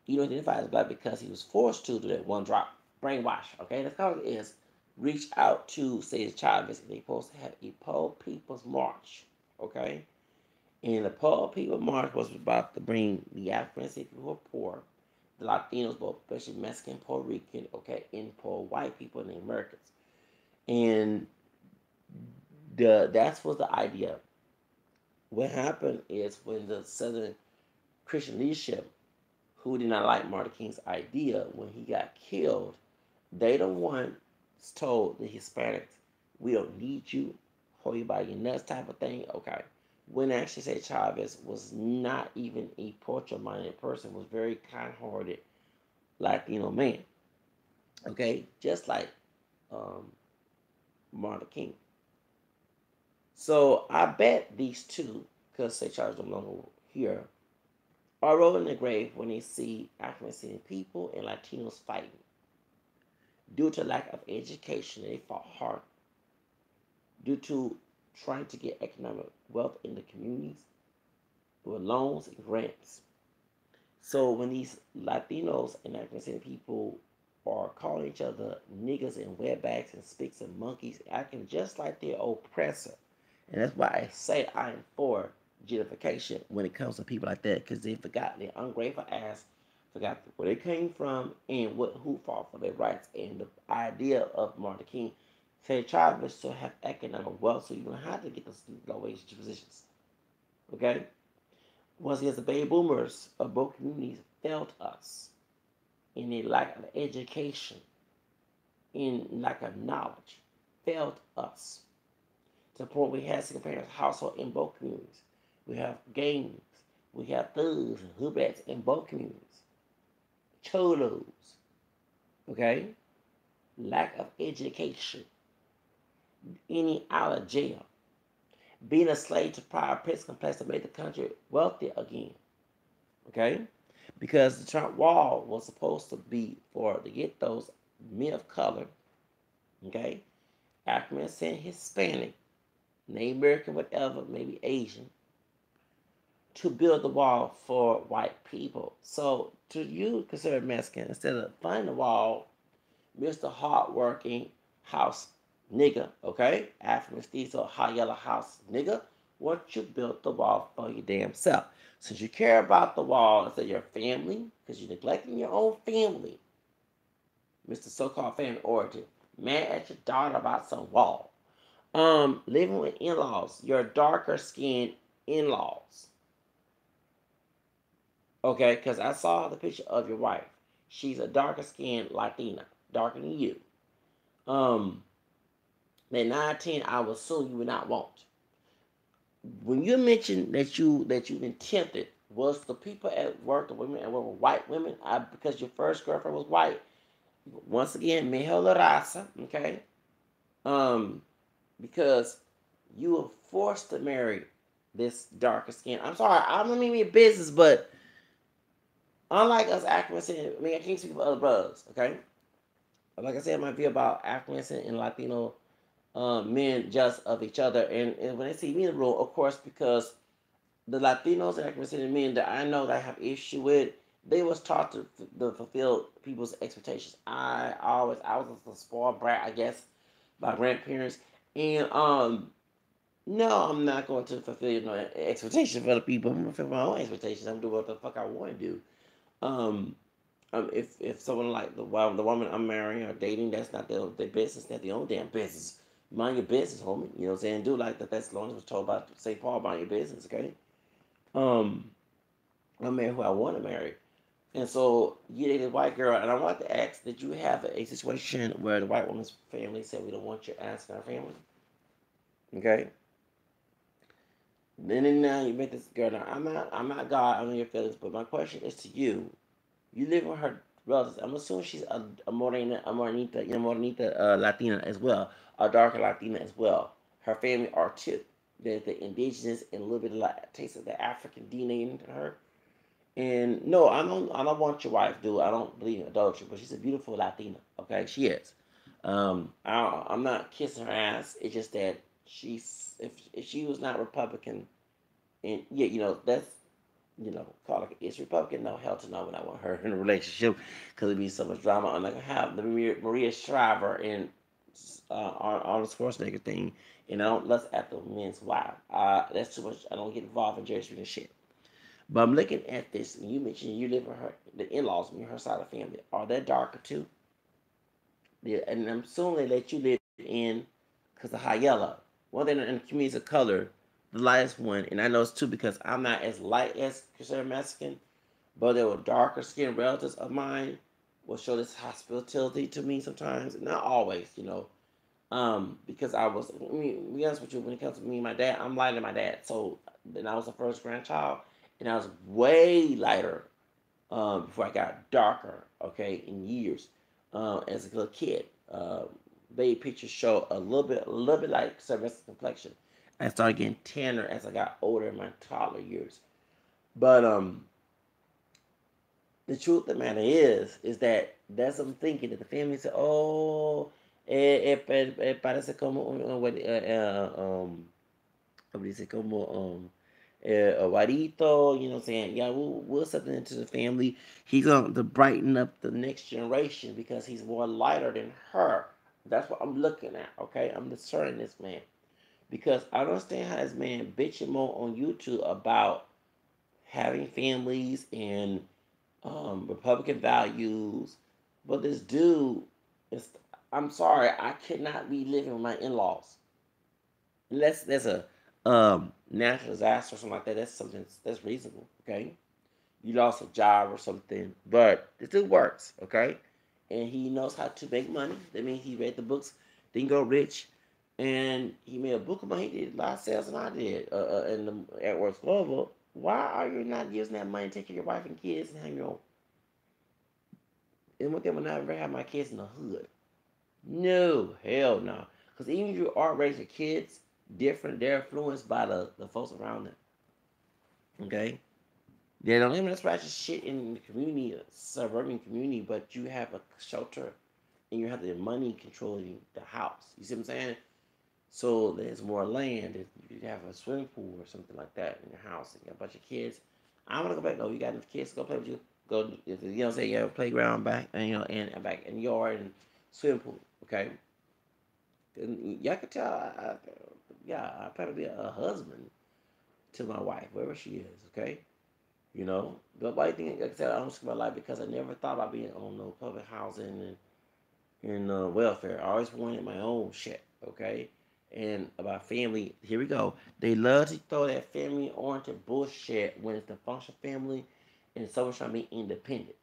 He don't identify as black because he was forced to do that one drop brainwash. Okay, that's how it is. Reach out to say Chavez. They're supposed to have a Poor People's March. Okay, and the Poor People's March was about to bring the Africans who were poor, the Latinos, both especially Mexican, Puerto Rican, okay, and poor white people and the Americans. And that's was the idea. What happened is when the Southern Christian leadership who did not like Martin King's idea when he got killed, they the ones told the Hispanics, we don't need you, hold you by your nuts type of thing. Okay. When actually say Chavez was not even a portrait-minded person, was very kind-hearted Latino man. Okay, just like um, Martin King. So I bet these two, because say Chavez no longer here, are rolling in the grave when they see African people and Latinos fighting. Due to lack of education, they fought hard. Due to trying to get economic wealth in the communities with loans and grants. So when these Latinos and African people are calling each other niggas and wetbacks and spicks and monkeys, acting just like their oppressor. And that's why I say I am for gentrification when it comes to people like that, because they forgot their ungrateful ass, forgot where they came from and who fought for their rights. And the idea of Martin King said tribalists to have economic wealth, so you don't have to get those low wage positions. Okay? Once again, the baby boomers of both communities failed us in a lack of education in lack of knowledge failed us to the point we had single parents household in both communities. We have gangs, we have thugs and hoodbats in both communities. Cholos, okay? Lack of education, any out of jail, being a slave to prior prince complex to make the country wealthy again, okay? Because the Trump wall was supposed to be for to get those men of color, okay? African American, Hispanic, Native American, whatever, maybe Asian, to build the wall for white people. So to you, consider Mexican, instead of funding the wall, Mr. Hardworking House nigga, okay? African Mestizo, high yellow house nigga, what you built the wall for your damn self. Since you care about the wall instead of your family, because you're neglecting your own family, Mr. So-called family origin, mad at your daughter about some wall. Living with in-laws, your darker skinned in-laws. Okay, because I saw the picture of your wife. She's a darker skinned Latina, darker than you. At 19, I will assume you would not want. When you mentioned that you've been tempted, was the people at work, the women, and were white women, because your first girlfriend was white. Once again, mejor la raza, okay? Because you were forced to marry this darker skin. I'm sorry, I don't mean to be business, but unlike us Africans, I mean, I can't speak for other brothers, okay? Like I said, my view about Africans and Latino men just of each other. And when they see me in the room, of course, because the Latinos and African men that I know that I have issue with, they was taught to fulfill people's expectations. I was a spoiled brat, I guess, by grandparents. And no, I'm not going to fulfill no expectations for other people. I'm going to fulfill my own expectations. I'm doing what the fuck I want to do. Um, if someone like the woman I'm marrying or dating, that's not their business. That's their own damn business. Mind your business, homie. You know what I'm saying? Do like that. That's long as was told by St. Paul, mind your business, okay? Um, I'm married who I want to marry. And so you dated a white girl, and I want to ask, did you have a situation where the white woman's family said we don't want your ass in our family? Okay. Then now you met this girl. Now I'm not God. I know your feelings, but my question is to you. You live with her relatives. I'm assuming she's a morenita Latina as well, a darker Latina as well. Her family are too. The indigenous and a little bit of like taste of the African DNA in her. And no, I don't want your wife, dude. I don't believe in adultery, but she's a beautiful Latina. Okay, she is. I'm not kissing her ass. It's just that if she was not Republican, and yeah, that's call her it's Republican. No, hell to no, when I want her in a relationship because it'd be so much drama. I'm not gonna have the Maria Shriver and Arnold Schwarzenegger thing, and I don't lust after men's wife. That's too much. I don't get involved in Jerry Springer shit. But I'm looking at this, and you mentioned you live with her, the in-laws, on her side of the family. Are they darker too? Yeah, and I'm assuming that you live in, because of high yellow. One thing in the communities of color, the lightest one, and I know it's two because I'm not as light as considered Mexican, but there were darker skinned relatives of mine will show this hospitality to me sometimes. Not always, because I mean, to be honest with you, when it comes to me and my dad, I'm lighter than my dad. So then I was the first grandchild, and I was way lighter before I got darker, okay, in years as a little kid. Baby pictures show a little bit like Sylvester's complexion. I started getting tanner as I got older in my toddler years. But the truth of the matter is that that's what I'm thinking. That the family said, "Oh, parece como dice como a Juanito, you know what I'm saying? Yeah, we'll something into the family. He's going to brighten up the next generation because he's more lighter than her." That's what I'm looking at, okay? I'm discerning this man. Because I don't understand how this man bitching more on YouTube about having families and Republican values. But this dude is, I'm sorry, I could not be living with my in laws. Unless there's a natural disaster or something like that, that's something that's reasonable, okay? You lost a job or something, but it still works, okay? and he knows how to make money. That means he read the books, then go rich, and he made a book of money. He did a lot of sales than I did in the AdWords Global. Why are you not using that money to take care of your wife and kids and have your own? And one thing, when I ever have my kids in the hood, no, hell no. Because even if you are raising your kids different, they're influenced by the folks around them. Okay? They don't even ratchet shit in the community, suburban community, but you have a shelter and you have the money controlling the house. You see what I'm saying? So there's more land. You have a swimming pool or something like that in your house, and you got a bunch of kids. I want to go back. No, you got enough kids to go play with you. Go, you know, what I'm saying, you have a playground back, and and back in the yard and swimming pool. Okay, and y'all can tell. Yeah, I plan to be a husband to my wife, wherever she is. Okay, you know. But why do you think, like I said, I don't risk my life because I never thought about being on no public housing and welfare. I always wanted my own shit. Okay. And about family, here we go. They love to throw that family oriented bullshit when it's the functional family and someone's trying to be independent.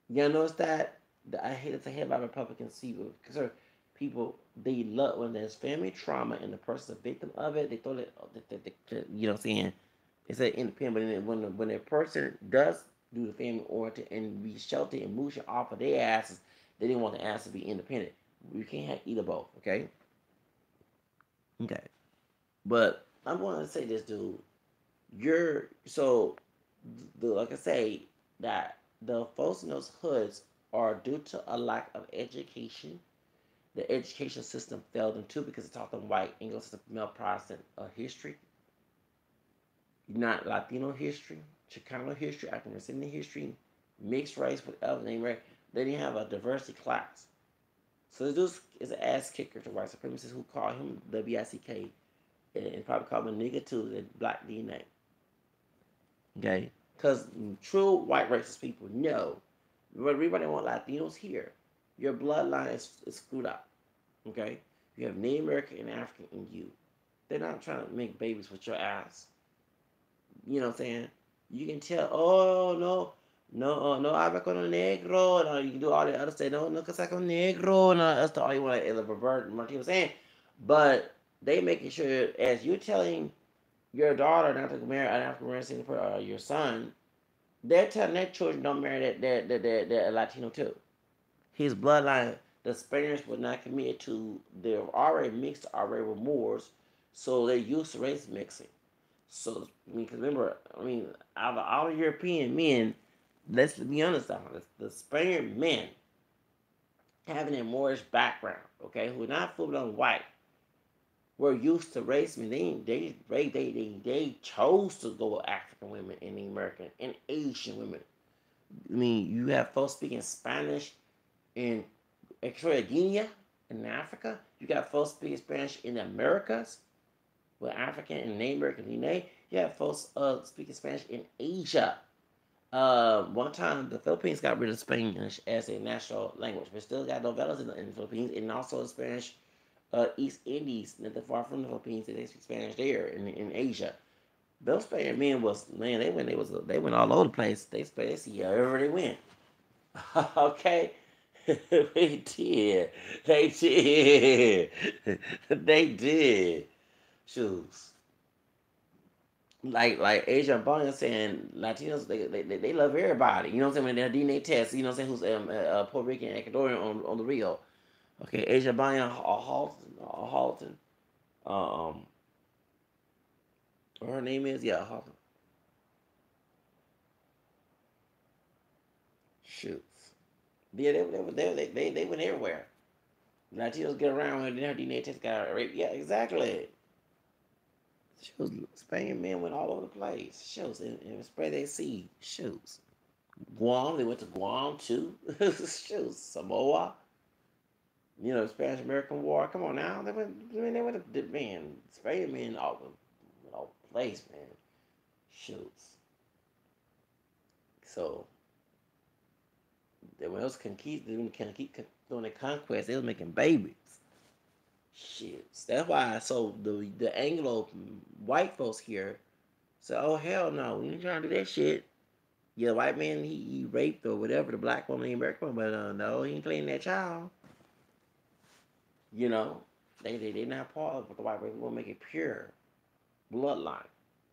You notice that? I hate to say about Republicans see because people they love when there's family trauma and the person's a victim of it. They throw it, you know, what I'm saying it's an independent. But then when a person does do the family oriented and be sheltered and move off of their asses, they didn't want the ass to be independent. You can't have either both. Okay. Okay. But I'm going to say this, dude. You're so like I say that the folks in those hoods are due to a lack of education. The education system failed them too because it taught them white English male Protestant history, not Latino history, Chicano history, African Descendant history, mixed race, whatever name, right? They didn't have a diversity class. So this dude is an ass kicker to white supremacists who call him WICK and probably call him a nigga too, the black DNA. Okay? Because true white racist people know, everybody want Latinos here. Your bloodline is screwed up. Okay? You have Native American and African in you. They're not trying to make babies with your ass. You know what I'm saying? You can tell, oh, no, no, no habla con el negro. No, you can do all the other stuff. No, no, que con negro. No, that's all you want, like Roberto Martinez saying. But they making sure, as you're telling your daughter not to marry an African American or your son, they're telling their children don't marry that Latino too. His bloodline, the Spaniards were not committed to. They're already mixed already with Moors, so they're used to race mixing. So, I mean, cause remember, I mean, out of all the European men, let's be honest, the Spaniard men having a Moorish background, okay, who are not full blown white, were used to race men. They chose to go with African women and the American and Asian women. I mean, you have folks speaking Spanish in Equatorial Guinea in Africa. You got folks speaking Spanish in the Americas with African and Native American DNA. You have folks speaking Spanish in Asia. One time the Philippines got rid of Spanish as a national language, but still got novellas in the Philippines and also Spanish East Indies, not that far from the Philippines, they speak Spanish there in Asia. Those Spanish men was man, they went all over the place. They see wherever they went. Okay. They did. They did. They did. Shoes. Like Asian Bonnie saying Latinos they love everybody. You know what I'm saying? When they're DNA tests, you know what I'm saying? Who's Puerto Rican and Ecuadorian on the Rio. Okay, Asia Bonnie Halton. Um what her name is? Yeah, Halton. Shoots. Yeah, they went everywhere. Latinos get around when their DNA test got raped. Yeah, exactly. Shoes. Spain men went all over the place. Shoes and spread their seed. Shoes. Guam, they went to Guam too. Shoes. Samoa. You know, the Spanish American War. Come on now. They went to, man, Spain men all over the place, man. Shoes. So, when else can keep doing the conquest, they was making babies. Shit. That's why so the Anglo white folks here say, oh hell no, we ain't trying to do that shit. Yeah, the white man he raped or whatever the black woman, the American woman, but no, he ain't claiming that child. You know, they not part of the white race. We want to make it pure bloodline.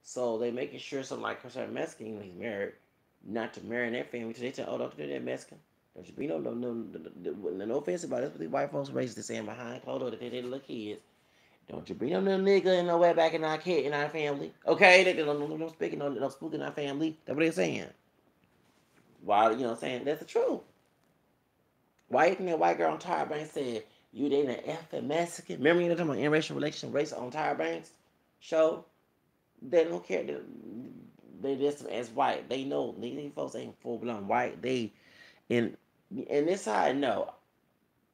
So they making sure something like concerning Mexican when he's married, not to marry in their family. So they tell, oh, don't do that Mexican. Don't you be no offense about this, but these white folks raised the saying behind closed door that they little kids. Don't you bring no little nigga in nowhere back in our kid in our family. Okay, they don't speaking no spook in our family. That's what they're saying. Why you know what I'm saying? That's the truth. Why you think that white girl on Tyra Banks said you dating an effing Mexican? Remember you know talking about interracial relation race on Tyra Banks show? They don't care. They just as white. They know these folks ain't full blown white. They and this how I know.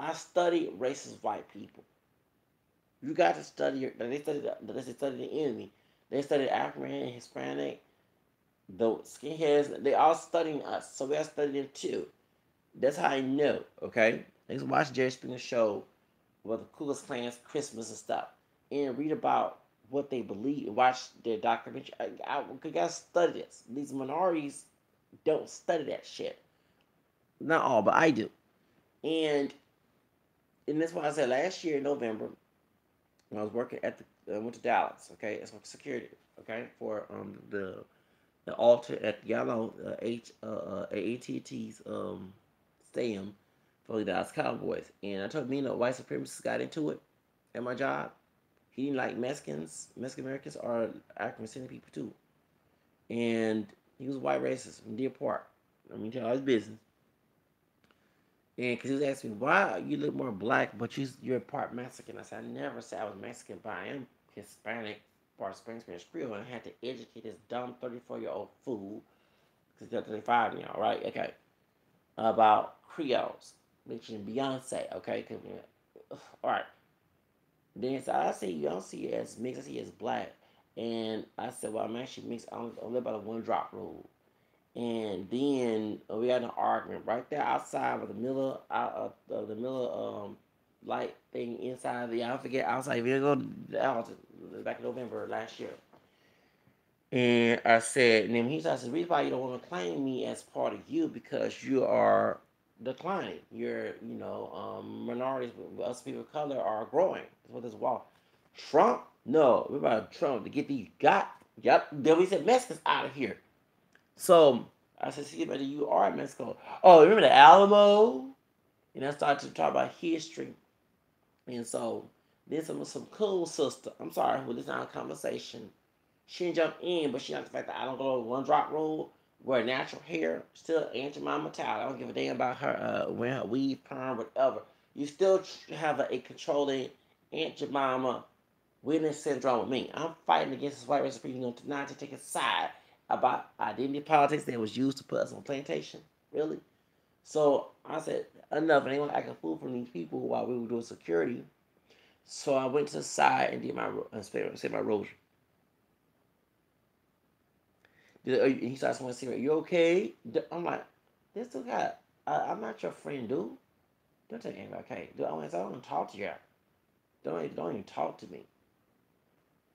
I studied racist white people. You got to study. They study the enemy. They study African and Hispanic, the skinheads. They all studying us, so we are studying them too. That's how I know. Okay, they just watch Jerry Springer show about the Ku Klux Klan's Christmas and stuff, and read about what they believe and watch their documentary. I gotta study this. These minorities don't study that shit. Not all, but I do. And that's why I said last year in November when I was working at the went to Dallas. Okay, as security. Okay, for the altar at y'all know AT&T's stadium for the Dallas Cowboys. And I told me, white supremacists got into it at my job. He didn't like Mexicans, Mexican Americans, or African descendant people too. And he was a white racist from Deer Park. I mean, tell all his business. And because he was asking me, why you look more black, but you're part Mexican? I said, I never said I was Mexican, but I am Hispanic, part Spanish Creole, and I had to educate this dumb 34-year-old fool, because he's 35 now, right? Okay. About Creoles, mentioning Beyonce, okay? All right. Then so I say you don't see it as mixed, I see it as black. And I said, well, I'm actually mixed. I don't live by the one drop rule. And then we had an argument right there outside of the Miller light thing inside the I forget outside. We go out back in November last year. And I said, and then he said, the reason why you don't want to claim me as part of you because you are declining. You're, minorities, us people of color are growing. That's what this wall. Trump? No, we're about Trump to get these Yep. Then we said Mexicans out of here. So I said, see, but you are in Mexico. Oh, remember the Alamo? And I started to talk about history. And so then some cool sister. I'm sorry, who this not a conversation. She didn't jump in, but she liked the fact that I don't go to one drop rule, wear natural hair, still Aunt Jemima Tyler. I don't give a damn about her wearing her weave, perm, whatever. You still have a controlling Aunt Jemima witness syndrome with me. I'm fighting against this white race supreme not to take a side about identity politics that was used to put us on plantation. Really? So I said, enough. And they want to act a fool from these people while we were doing security. So I went to the side and did said my rosary. He starts to see, are you okay? I'm like, this dude got, I'm not your friend, dude. Don't take anything okay. Dude, I don't want to talk to you. Don't even talk to me.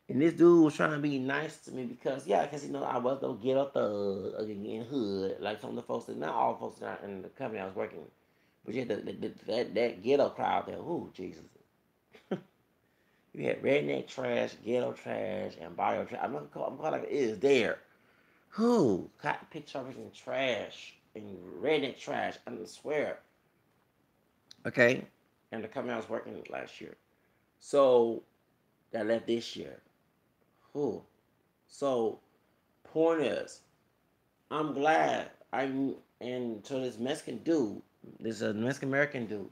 And this dude was trying to be nice to me because I was no ghetto thug in hood like some of the folks not all folks not in the company I was working with. But yeah, that ghetto crowd there, ooh, Jesus. You had redneck trash, ghetto trash, and bio trash. I'm calling like it is there. Who? Cotton pick sharpers and trash and redneck trash, I swear. Okay? And the company I was working with last year. So that left this year. Who? So point is, I'm glad and so this Mexican dude, this Mexican American dude,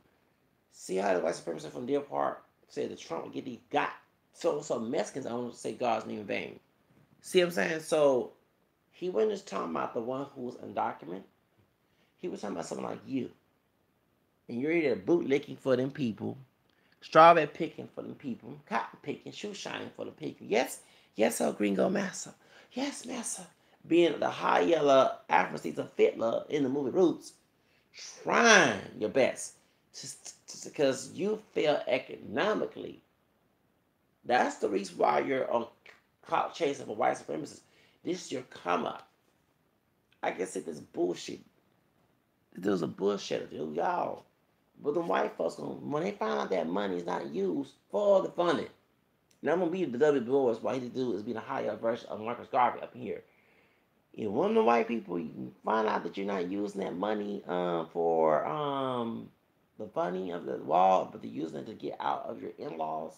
see how the white supremacist from Deer Park said that Trump would get these got so Mexicans I don't say God's name in vain. See what I'm saying? So he wasn't just talking about the one who was undocumented. He was talking about someone like you. And you're either bootlicking for them people, strawberry picking for them people, cotton picking, shoe shining for the people. Yes, gringo massa. Yes, massa. Being the high yellow Afro Caesar Fiddler in the movie Roots, trying your best. Because you fail economically. That's the reason why you're on clout chasing for white supremacists. This is your come up. I can see this bullshit. This dude's a bullshitter, dude, y'all. But the white folks, when they find out that money is not used for the funding, and I'm gonna be the W. Boys. What he do is be the higher version of Marcus Garvey up here. If one of the white people, you find out that you're not using that money for the funding of the wall, but they're using it to get out of your in-laws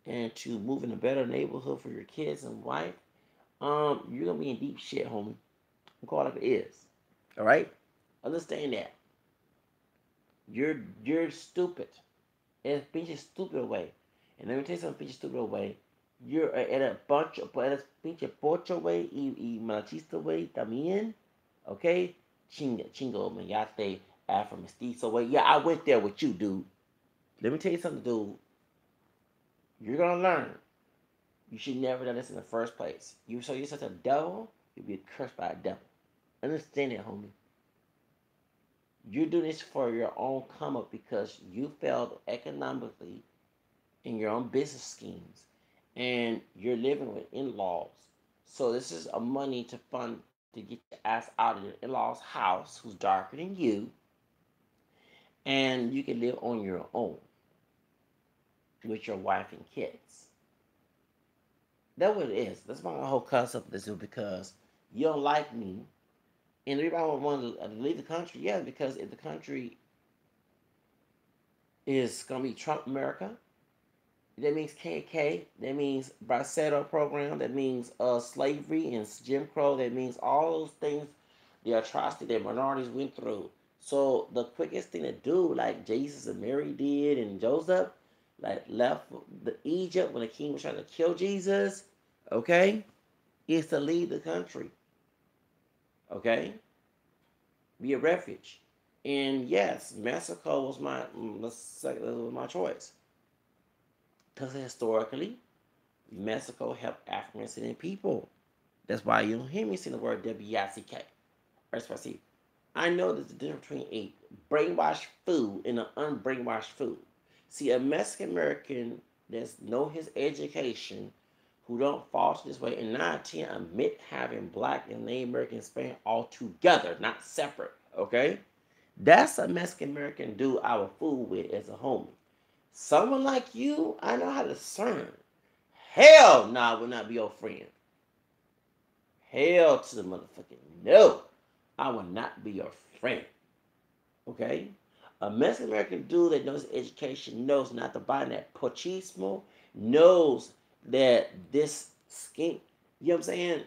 and to move in a better neighborhood for your kids and wife, you're gonna be in deep shit, homie. I'm call it like it is. All right, understand that you're stupid. And it's pinche stupid way. And let me tell you something, pinche stupid way. You're at a bunch of, at a pinche pocho way y machista way también. Okay? Chingo, mayate, Afro mestizo way. Yeah, I went there with you, dude. Let me tell you something, dude. You're gonna learn. You should never done this in the first place. You show yourself a devil, you'll be cursed by a devil. Understand that, homie. You're doing this for your own come up because you failed economically in your own business schemes and you're living with in-laws. So this is a money to fund to get your ass out of your in-laws house who's darker than you, and you can live on your own with your wife and kids. That's what it is. That's my whole concept of this is because you don't like me. And the reason I want to leave the country, yeah, because if the country is gonna be Trump America, that means KK. That means Bracero program. That means slavery and Jim Crow. That means all those things, the atrocity that minorities went through. So the quickest thing to do, like Jesus and Mary did, and Joseph, like left the Egypt when the king was trying to kill Jesus. Okay, is to leave the country. Okay, be a refuge. And yes, Mexico was my choice. Because historically, Mexico helped African descendant people. That's why you don't hear me saying the word W-I-C-K. I know there's a difference between a brainwashed food and an unbrainwashed food. See, a Mexican American that's know his education, who don't fall to this way, and not admit having black and Native American Spanish all together, not separate. Okay, that's a Mexican American dude I would fool with as a homie. Someone like you, I know how to discern. Hell no, I will not be your friend. Hell to the motherfucking no. I will not be your friend. Okay? A Mexican American dude that knows education knows not to buy that pochismo, knows that this scheme, you know what I'm saying?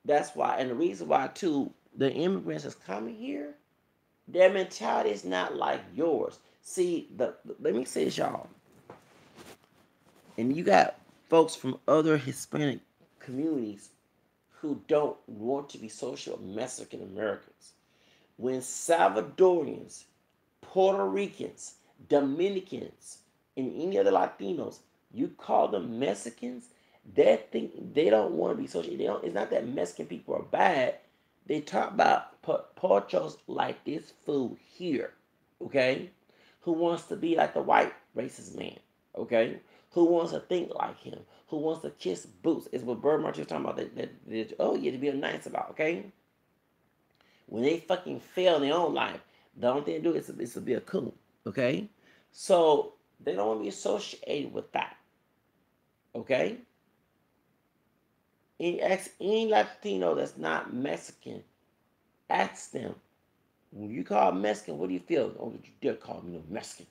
That's why, and the reason why, too, the immigrants that's coming here, their mentality is not like yours. See, let me say this, y'all. And you got folks from other Hispanic communities who don't want to be social Mexican Americans. When Salvadorians, Puerto Ricans, Dominicans, and any other Latinos, you call them Mexicans, they don't want to be social. It's not that Mexican people are bad. They talk about pochos like this food here, okay? Who wants to be like the white racist man, okay? Who wants to think like him? Who wants to kiss boots? Is what Bird March was talking about. Oh, yeah, to be nice about, okay? When they fucking fail in their own life, the only thing they do is to be a coon, okay? So they don't want to be associated with that, okay? Any Latino that's not Mexican, ask them, when you call Mexican, what do you feel? Oh, did you dare call me no Mexican?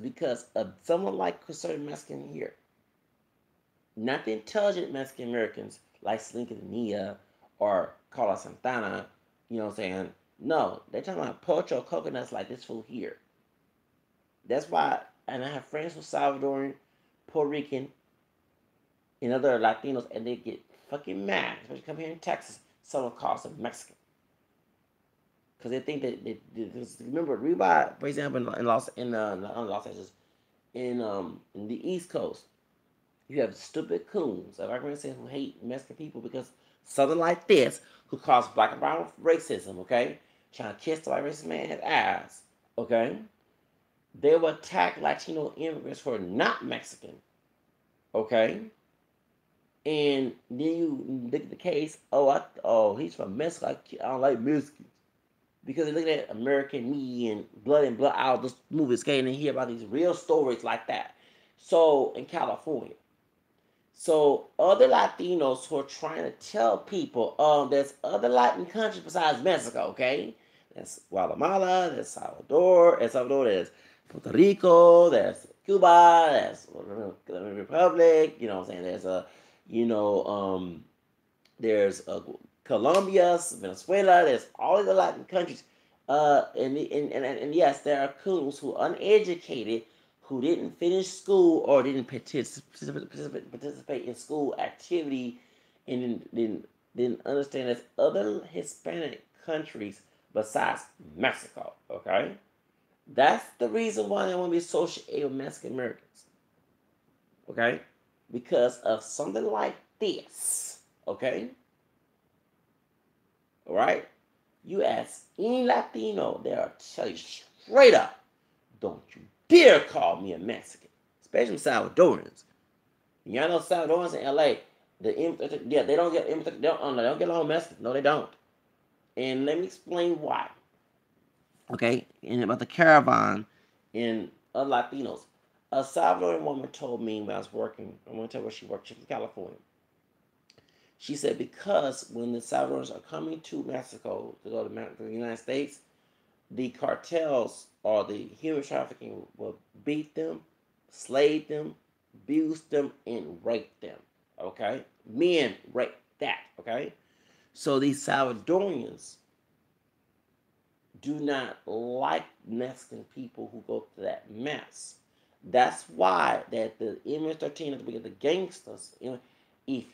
Because of someone like certain Mexican here, not the intelligent Mexican Americans like Slinky Nia or Carlos Santana, you know what I'm saying? No, they're talking about pocho coconuts like this food here. That's why, and I have friends who Salvadoran, Puerto Rican, and other Latinos, and they get fucking mad, especially come here in Texas, someone calls them Mexican. Because they think that remember, Reebok, for example, in Los Angeles, in the East Coast, you have stupid coons, like I'm say, who hate Mexican people because something like this, who calls black and brown racism, okay, trying to kiss the white racist man's ass, okay, they will attack Latino immigrants who are not Mexican, okay, And then you look at the case. He's from Mexico. I don't like Mexicans because they look at American Me and Blood and Blood out this movies, okay, and hear about these real stories like that. So in California, so other Latinos who are trying to tell people, there's other Latin countries besides Mexico, okay? There's Guatemala, there's Salvador, there's Puerto Rico, there's Cuba, there's the Republic, you know what I'm saying? You know, there's Colombia, Venezuela, there's all of the Latin countries. And yes, there are coons who are uneducated who didn't finish school or didn't participate in school activity and didn't understand there's other Hispanic countries besides Mexico. Okay, that's the reason why they want to be associated with Mexican Americans. Okay, because of something like this. Okay, all right. You ask any Latino, they'll tell you straight up, don't you dare call me a Mexican, especially Salvadorans. Y'all know Salvadorans in LA, they don't get they don't get along with Mexicans. No, they don't. And let me explain why. Okay, and about the caravan in Latinos. A Salvadoran woman told me when I was working. I'm going to tell you where she worked. She's from California. She said because when the Salvadorans are coming to Mexico to go to the United States, the cartels or the human trafficking will beat them, slave them, abuse them, and rape them. Okay? Men rape that. Okay? So these Salvadorians do not like Mexican people who go through that mess. That's why that the MS-13 at the beginning, the gangsters, if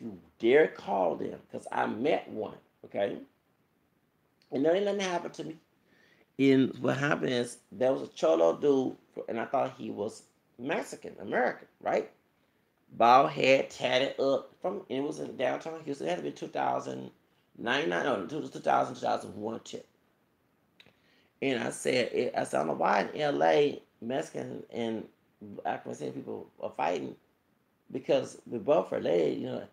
you dare call them, because I met one, okay? And nothing happened to me. And what happened is there was a cholo dude, and I thought he was Mexican American, right? Bald head, tatted up from, and it was in downtown Houston. It had to be 2009, no, 2000, 2001 tip. And I said, I don't know why in LA, Mexican and African people are fighting because we both are related.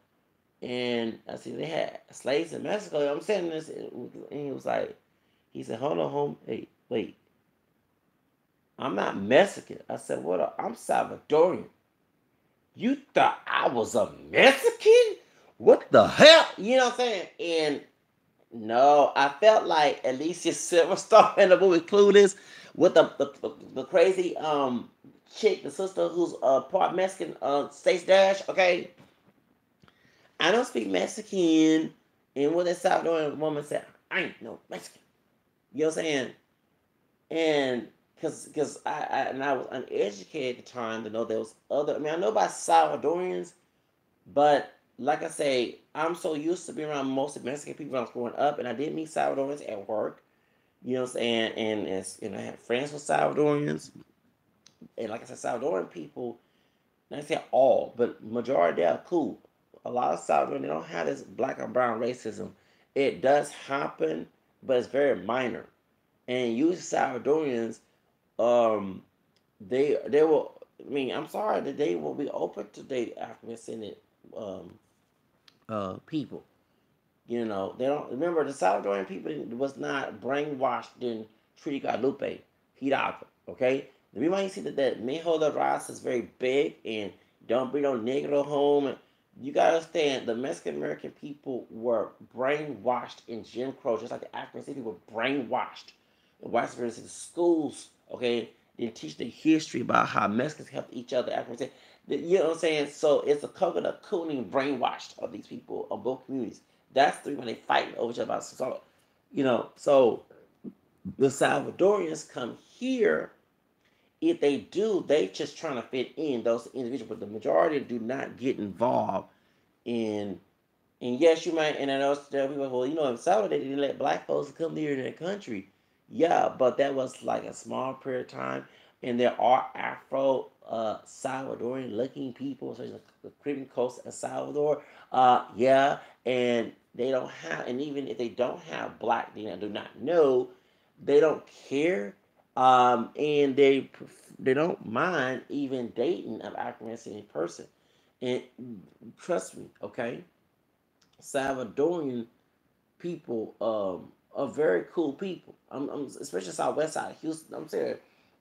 And I see they had slaves in Mexico. I'm saying this, and he was like, he said, hold on, home. Hey, wait. I'm not Mexican. I said, what? I'm Salvadorian. You thought I was a Mexican? What the hell? You know what I'm saying? And no, I felt like Alicia Silverstone in the movie Clueless with the crazy chick, the sister who's part Mexican, Stacey Dash. Okay, I don't speak Mexican, and what that Salvadoran woman said, I ain't no Mexican. You know what I'm saying? And because I was uneducated at the time to know there was other. I mean, I know about Salvadorians, but like I say, I'm so used to being around mostly Mexican people when I was growing up, and I did meet Salvadorians at work. You know what I'm saying? And I had friends with Salvadorians, and like I said, Salvadoran people. Not say all, but majority are cool. A lot of Salvadorians they don't have this black and brown racism. It does happen, but it's very minor. And usually Salvadorians, um, they will. I mean, I'm sorry that they will be open to date African descendant um, people. They don't remember the Salvadorian people was not brainwashed in Treaty Guadalupe, Hidalgo. Okay, the reason why you see that Mijo de Raza is very big and don't bring no Negro home. You gotta understand the Mexican American people were brainwashed in Jim Crow, just like the African people were brainwashed in white supremacy schools. Okay, they teach the history about how Mexicans helped each other. Africans, you know what I'm saying? So it's a coconut cooning brainwashed of these people of both communities. That's the reason they fighting over each other. So the Salvadorians come here. If they do, they just trying to fit in those individuals, but the majority do not get involved in. And yes, you might. And I know there are people. Well, in Salvador they didn't let black folks come here in their country. Yeah, but that was like a small period of time. And there are Afro Salvadorian looking people, such as the Caribbean coast of Salvador. Yeah, and they don't have, and even if they don't have black, they do not know, they don't care, and they don't mind even dating an African American person. And trust me, okay, Salvadorian people are very cool people. Especially Southwest side of Houston. I'm saying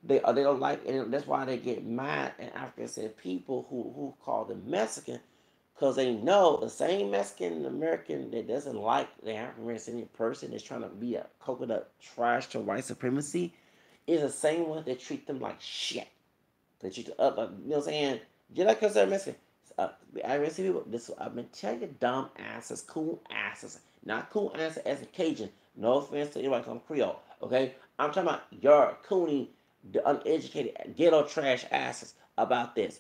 they don't like, and that's why they get mad at African said people who call them Mexican, because they know the same Mexican American that doesn't like the African American person that's trying to be a coconut trash to white supremacy is the same one that treat them like shit. They treat the other, you know what I'm saying? Just like because they're Mexican. I see people. This I've been telling you, dumb asses, cool asses, not cool asses as a Cajun. No offense to anybody from Creole. Okay, I'm talking about your coony, the uneducated, ghetto trash asses about this.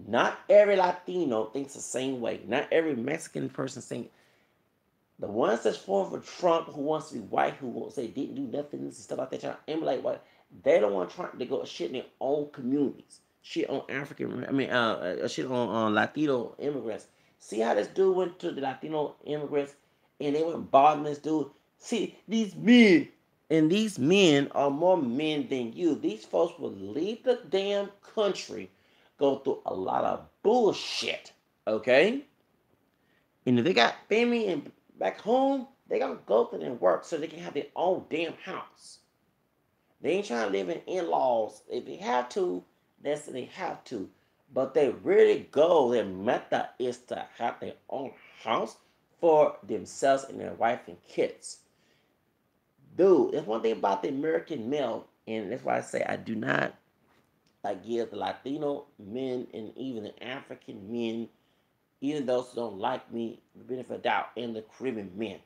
Not every Latino thinks the same way. Not every Mexican person thinks. The ones that's for Trump, who wants to be white, who won't say didn't do nothing and stuff like that, trying to emulate white, they don't want Trump to go shit in their own communities, shit on African, shit on Latino immigrants. See how this dude went to the Latino immigrants and they went bothering this dude. See these men, and these men are more men than you. These folks will leave the damn country, go through a lot of bullshit. Okay, and if they got family and back home, they gonna go to and work so they can have their own damn house. They ain't trying to live in in-laws. If they have to, that's what they have to. But they really go, their method is to have their own house for themselves and their wife and kids. Dude, that's one thing about the American male, and that's why I say I do not give the Latino men and even the African men, even those who don't like me, the benefit of doubt, and the Caribbean men.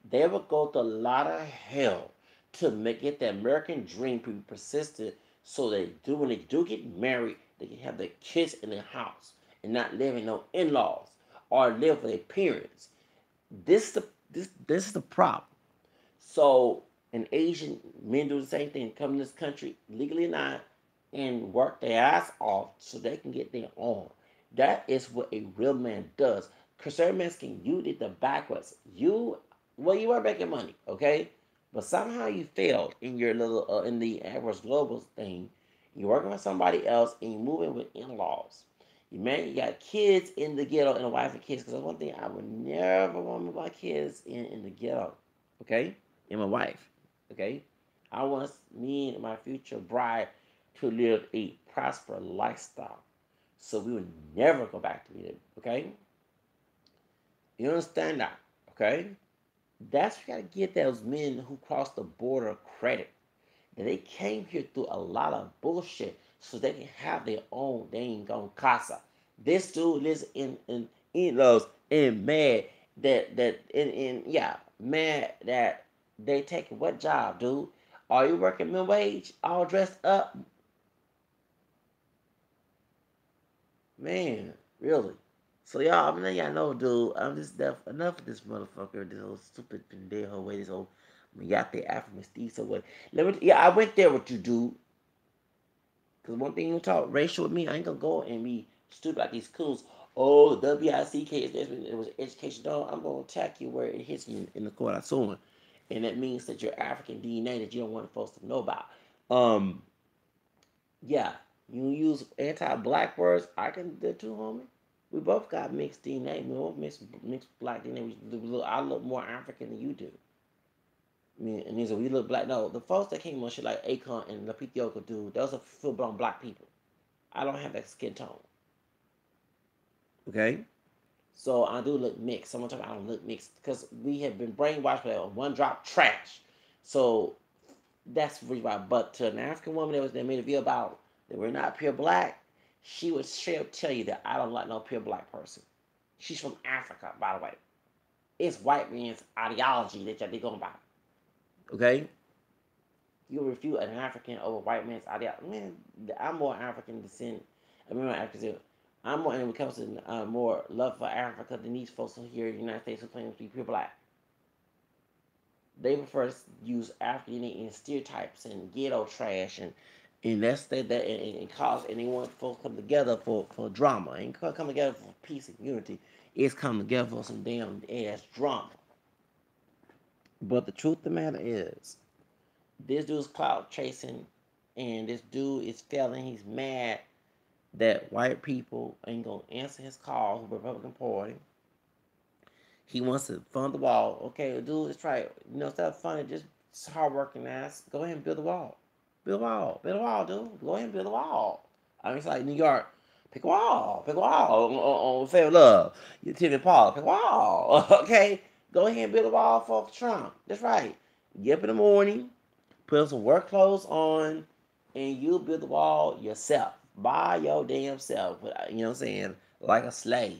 They will go through a lot of hell to make it the American dream to be persistent so they do, when they do get married, they can have their kids in their house and not live in no in-laws or live with their parents. This is the problem. So an Asian men do the same thing, come to this country legally or not, and work their ass off so they can get their own. That is what a real man does. Conservative Mexican, you did the backwards. You were making money, okay, but somehow you failed in your little in the average global thing. You're working with somebody else and you're moving with in-laws. You got kids in the ghetto and a wife and kids. Because that's one thing I would never want my kids in the ghetto, okay, and my wife, okay. I want me and my future bride to live a prosperous lifestyle. So we would never go back to it, okay? You understand that, okay? That's what you gotta give those men who crossed the border credit. That they came here through a lot of bullshit so they can have their own dang on casa. This dude lives in those and mad that in yeah, mad that they taking what job, dude? Are you working minimum wage, all dressed up? Man, really? So y'all, I'm letting y'all know, dude. I'm just enough of this motherfucker, this whole stupid pendejo way, this whole Mayate Afro Mestizo way. I went there with you, dude. Cause one thing you talk racial with me, I ain't gonna go and be stupid like these coons. Oh, the WICK it was education. No, I'm gonna attack you where it hits you in the core of someone, and that means that your African DNA that you don't want folks to know about. Um, yeah, you use anti-black words. I can do too, homie. We both got mixed DNA. We both mixed black DNA. I look more African than you do. I mean, and these are we look black. No, the folks that came on shit like Akon and the Yoka dude, those are full blown black people. I don't have that skin tone. Okay? So I do look mixed. Someone talking I don't look mixed because we have been brainwashed by one drop trash. So that's the reason why. But to an African woman that made a video about that we're not pure black, she would straight up tell you that I don't like no pure black person. She's from Africa, by the way. It's white man's ideology that y'all be going by. Okay? You refute an African over white man's ideology. Man, I'm more African descent. I mean, I'm more, and when it comes to more love for Africa than these folks here in the United States who claim to be pure black. They prefer to use African and stereotypes and ghetto trash and that's that and cause and they want folks to come together for drama. Ain't come together for peace and unity. It's come together for some damn ass drama. But the truth of the matter is, this dude's clout chasing, and this dude is failing. He's mad that white people ain't gonna answer his call, the Republican Party. He wants to fund the wall. Okay, dude, let's try it. Instead of funding, just hard working ass, go ahead and build the wall. Build a wall. Build a wall, dude. Go ahead and build a wall. I mean, it's like New York. Pick a wall. Pick a wall. On Fair Love. You Timmy Paul. Pick a wall. Okay? Go ahead and build a wall for Trump. That's right. Get up in the morning, put some work clothes on, and you'll build the wall yourself. By your damn self. You know what I'm saying? Like a slave.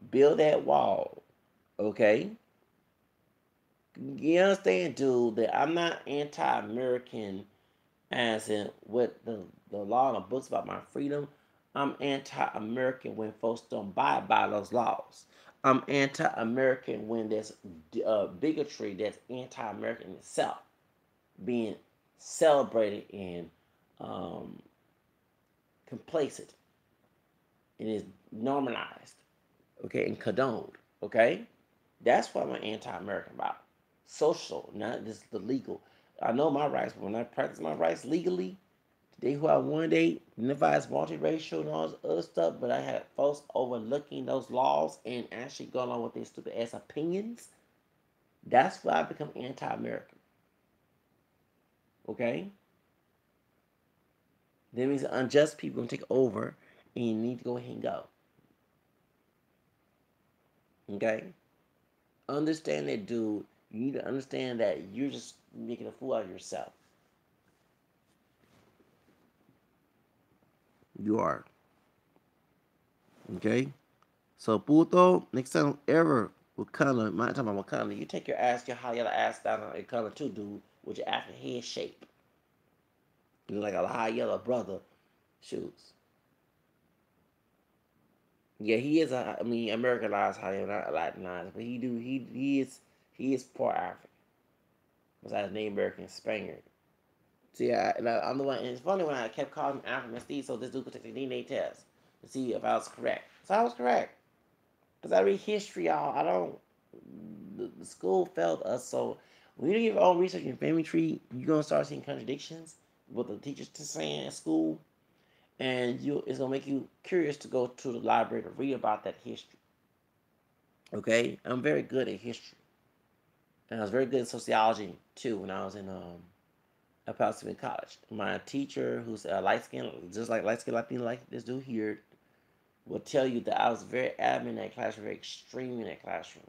Build that wall. Okay? You understand, dude, that I'm not anti-American as in what the law and the books about my freedom. I'm anti-American when folks don't abide by those laws. I'm anti-American when there's bigotry that's anti-American itself being celebrated and um, complacent and is normalized, okay, and condoned, okay? That's what I'm anti-American about. Social, not just the legal. I know my rights, but when I practice my rights legally, they who I one day identify as multiracial and all this other stuff, but I had folks overlooking those laws and actually going along with their stupid ass opinions. That's why I become anti-American. Okay? That means unjust people gonna take over and you need to go ahead and go. Okay? Understand that, dude. You need to understand that you're just making a fool out of yourself. You are. Okay? So, puto, next time ever Wakanda, my talking about Wakanda, you take your high yellow ass down on Wakanda too, dude, with your African head shape. You look like a high yellow brother. Shoes. Yeah, he is Americanized high yellow, not Latinized, but he is part African. Besides Native American Spaniard. See, I'm the one, and it's funny when I kept calling him African Steve, so this dude could take the DNA test to see if I was correct. So I was correct. Because I read history, y'all. I don't. The school failed us, so when you do your own research in family tree, you're gonna start seeing contradictions with the teachers to saying at school, and it's gonna make you curious to go to the library to read about that history. Okay, I'm very good at history, and I was very good in sociology too when I was in at Pasadena College. My teacher, who's light skinned, just like light skinned Latino like this dude here, will tell you that I was very adamant in that classroom, very extreme in that classroom.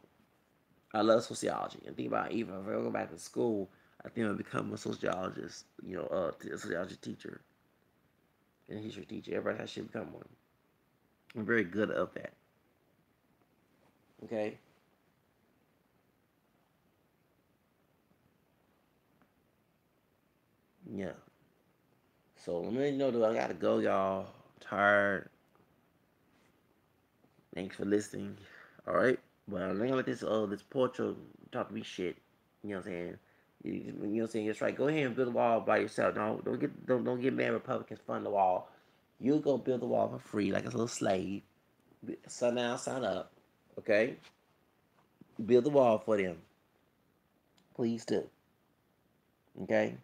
I love sociology. And think about even if I go back to school, I think I'll become a sociologist, a sociology teacher and a history teacher. Everybody should become one. I'm very good at that. Okay? Yeah. So let me know that I gotta go, y'all. I'm tired. Thanks for listening. Alright? But I'm not gonna let this Portugal talk to me shit. You know what I'm saying? You know what I'm saying? Just right. Go ahead and build a wall by yourself. Don't get mad Republicans fund the wall. You go build the wall for free like a little slave. Sun down, sun up. Okay? Build the wall for them. Please do. Okay?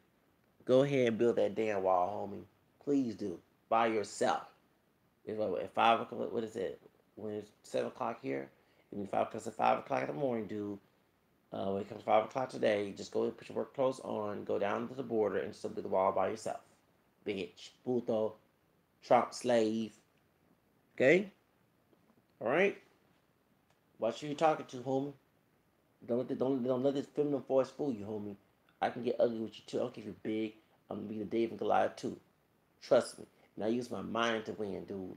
Go ahead and build that damn wall, homie. Please do. By yourself. It's like at 5 o'clock. What is it? When it's 7 o'clock here, and 5 o'clock in the morning, dude. When it comes 5 o'clock today, just go put your work clothes on, go down to the border, and just build the wall by yourself. Bitch, puto, Trump slave. Okay? All right. Watch who you talking to, homie. Don't let this feminine voice fool you, homie. I can get ugly with you too. I don't care if you're big. I'm gonna be the David and Goliath too. Trust me. And I use my mind to win, dude.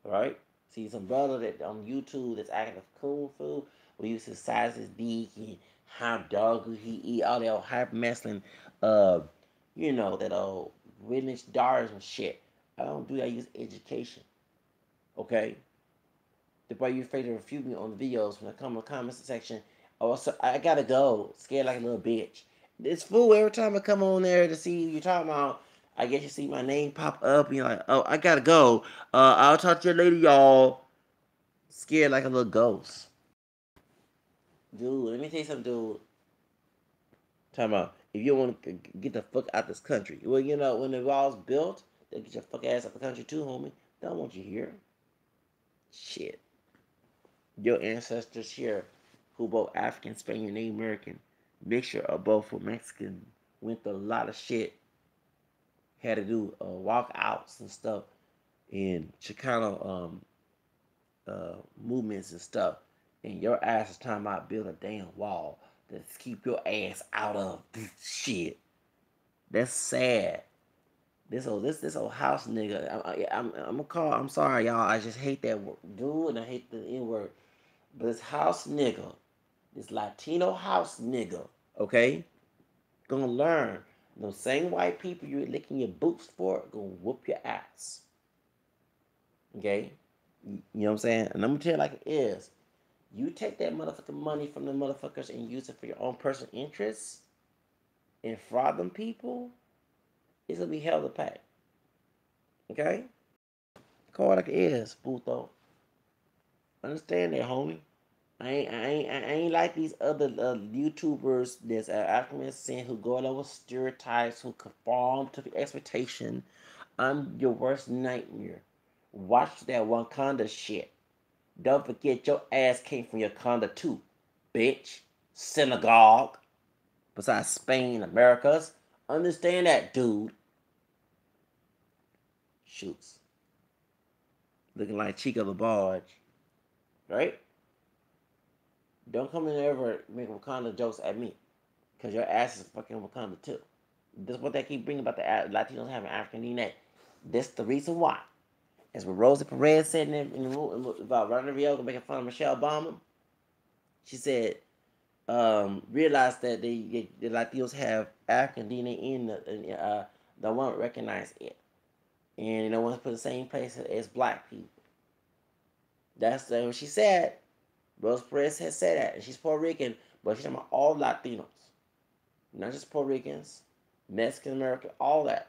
Alright? See some brother that on YouTube that's acting a cool fool. We use his size, his dick, and how dog he eat, all that old hyper masculine, uh, that old British Dars and shit. I don't do that. I use education. Okay? The why you afraid to refute me on the videos when I come in the comments section. Oh, so I gotta go. Scared like a little bitch. This fool every time I come on there to see who you're talking about. I guess you see my name pop up and you're like, oh, I gotta go. I'll talk to you later, y'all. Scared like a little ghost. Dude, let me tell you something, dude. Talking about if you want to get the fuck out this country. Well, when the wall's built, They get your fuck ass out the country too, homie. They don't want you here. Shit. Your ancestors here, who both African, Spaniard, and Native American, mixture of both were Mexican, went through a lot of shit, had to do walkouts and stuff, and Chicano movements and stuff. And your ass is talking about build a damn wall to keep your ass out of shit. That's sad. This old house nigga. I'm gonna call. I'm sorry, y'all. I just hate that dude and I hate the N word. But this house nigga, this Latino house nigga, okay, gonna learn. Those same white people you're licking your boots for gonna whoop your ass. Okay, you know what I'm saying? And I'm gonna tell you like it is. You take that motherfucking money from the motherfuckers and use it for your own personal interests and fraud them people, it's gonna be hell to pay. Okay? Call it like it is, puto. Understand that, homie. I ain't like these other YouTubers that's African descent who go over stereotypes, who conform to the expectation. I'm your worst nightmare. Watch that Wakanda shit. Don't forget your ass came from Wakanda too, bitch. Synagogue. Besides Spain, Americas. Understand that, dude. Shoots. Looking like Chica LaBarge. Right? Don't come in there ever make Wakanda jokes at me. Because your ass is fucking Wakanda too. That's what they keep bringing about the Latinos having African DNA. That's the reason why. As what Rosie Perez said in the room about Ronald Reagan making fun of Michelle Obama, she said, realized that the Latinos have African DNA in they won't recognize it. And they don't want to put the same place as black people. That's what she said. Rose Perez has said that. And she's Puerto Rican, but she's talking about all Latinos. Not just Puerto Ricans, Mexican American, all that.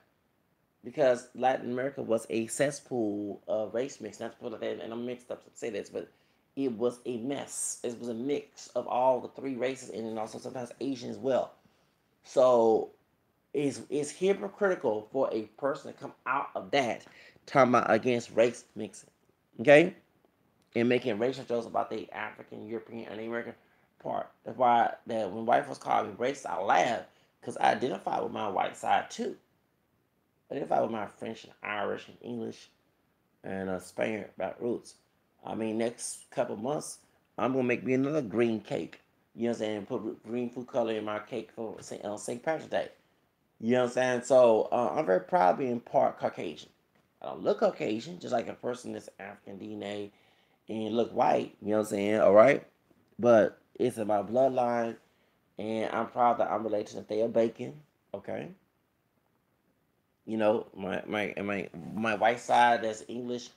Because Latin America was a cesspool of race mix. Not to put that, and I'm mixed up to say this, but it was a mess. It was a mix of all the three races and also sometimes Asian as well. So it's hypocritical for a person to come out of that talking about against race mixing. Okay? And making racial jokes about the African, European, and American part. That's why that when white folks call me racist, I laugh because I identify with my white side too. I identify with my French and Irish and English and Spaniard back roots. I mean, next couple months, I'm gonna make me another green cake. You know what I'm saying? Put green food color in my cake for St. Patrick's Day. You know what I'm saying? So I'm very proud of being part Caucasian. I don't look Caucasian, just like a person that's African DNA and look white. You know what I'm saying? All right, but it's in my bloodline, and I'm proud that I'm related to Thea Bacon. Okay, you know my white side that's English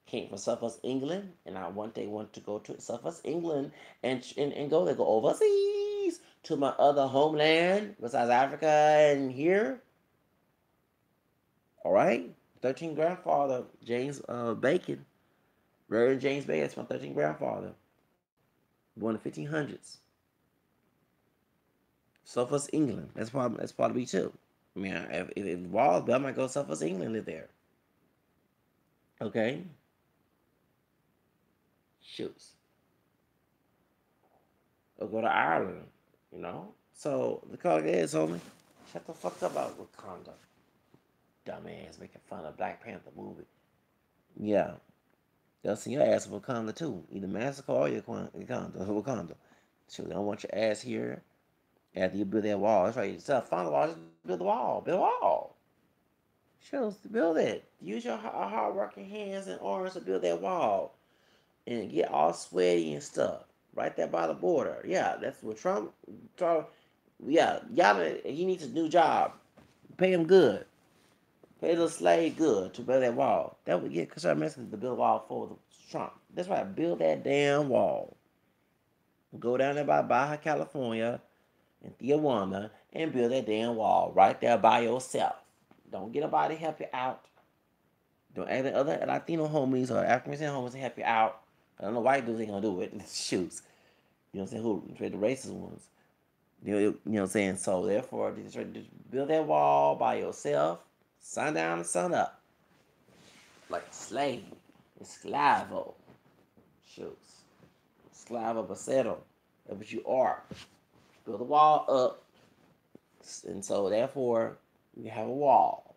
came from Suffolk, England, and I one day want to go to Suffolk, England, and go there, go overseas to my other homeland besides Africa and here. All right, 13th grandfather James Bacon, Reverend James Bacon. That's my 13th grandfather, born in the 1500s. Suffolk, England. That's part of me too. I mean, if it was, I might go to Suffolk, England, live there. Okay, shoots. Or go to Ireland. You know. So the call is, homie. Shut the fuck up about Wakanda. Dumbass making fun of Black Panther movie. Yeah, they'll see your ass in Wakanda too. Either massacre or Wakanda. Shoot, they don't want your ass here after you build that wall. That's right. You find the wall, just build the wall. Build a wall. Shows to build it. Use your hard-working hands and arms to build that wall and get all sweaty and stuff. Right there by the border. Yeah, that's what Trump, yeah, y'all, he needs a new job. Pay him good. Pay the slave good to build that wall. That would get conservative Mexicans to build a wall for Trump. That's right, build that damn wall. Go down there by Baja California and Tijuana and build that damn wall right there by yourself. Don't get nobody to help you out. Don't ask the other Latino homies or African American homies to help you out. I don't know white dudes ain't gonna do it. Shoots. You know what I'm saying? Who the racist ones. You know what I'm saying? So therefore, just build that wall by yourself, sun down and sun up. like a slave. Esclavo. Shoots. Esclavo Basero. That's what you are. Build a wall up. And so, therefore, you have a wall.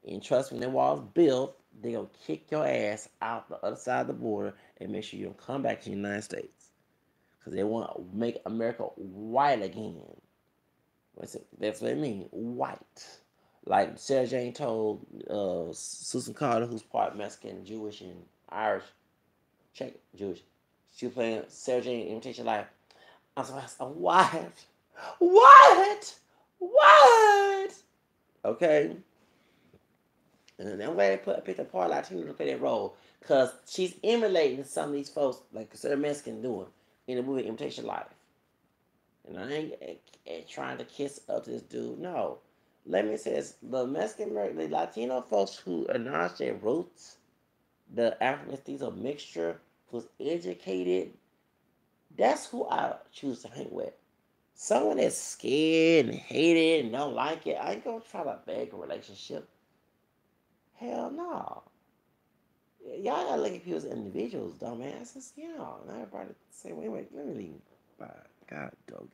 And trust me, when that wall's built, they're going to kick your ass out the other side of the border and make sure you don't come back to the United States. Because they want to make America white again. That's what I mean, white. Like Sarah Jane told Susan Carter, who's part Mexican, Jewish, and Irish, Czech, Jewish. She was playing Sarah Jane Imitation Life. I was like, what? What? What? Okay. And I'm glad they picked a part Latino to play that role. Because she's emulating some of these folks, like Sarah Mexican doing in the movie Imitation Life. And I ain't trying to kiss up to this dude. No. Let me say this. The Mexican, the Latino folks who acknowledge their roots, the African mestizo mixture, who's educated, that's who I choose to hang with. Someone that's scared and hate it and don't like it, I ain't gonna try to beg a relationship. Hell no. Y'all gotta look at people as individuals, dumbasses. Yeah, not everybody say, wait, let me leave. Bye. God, Dogan.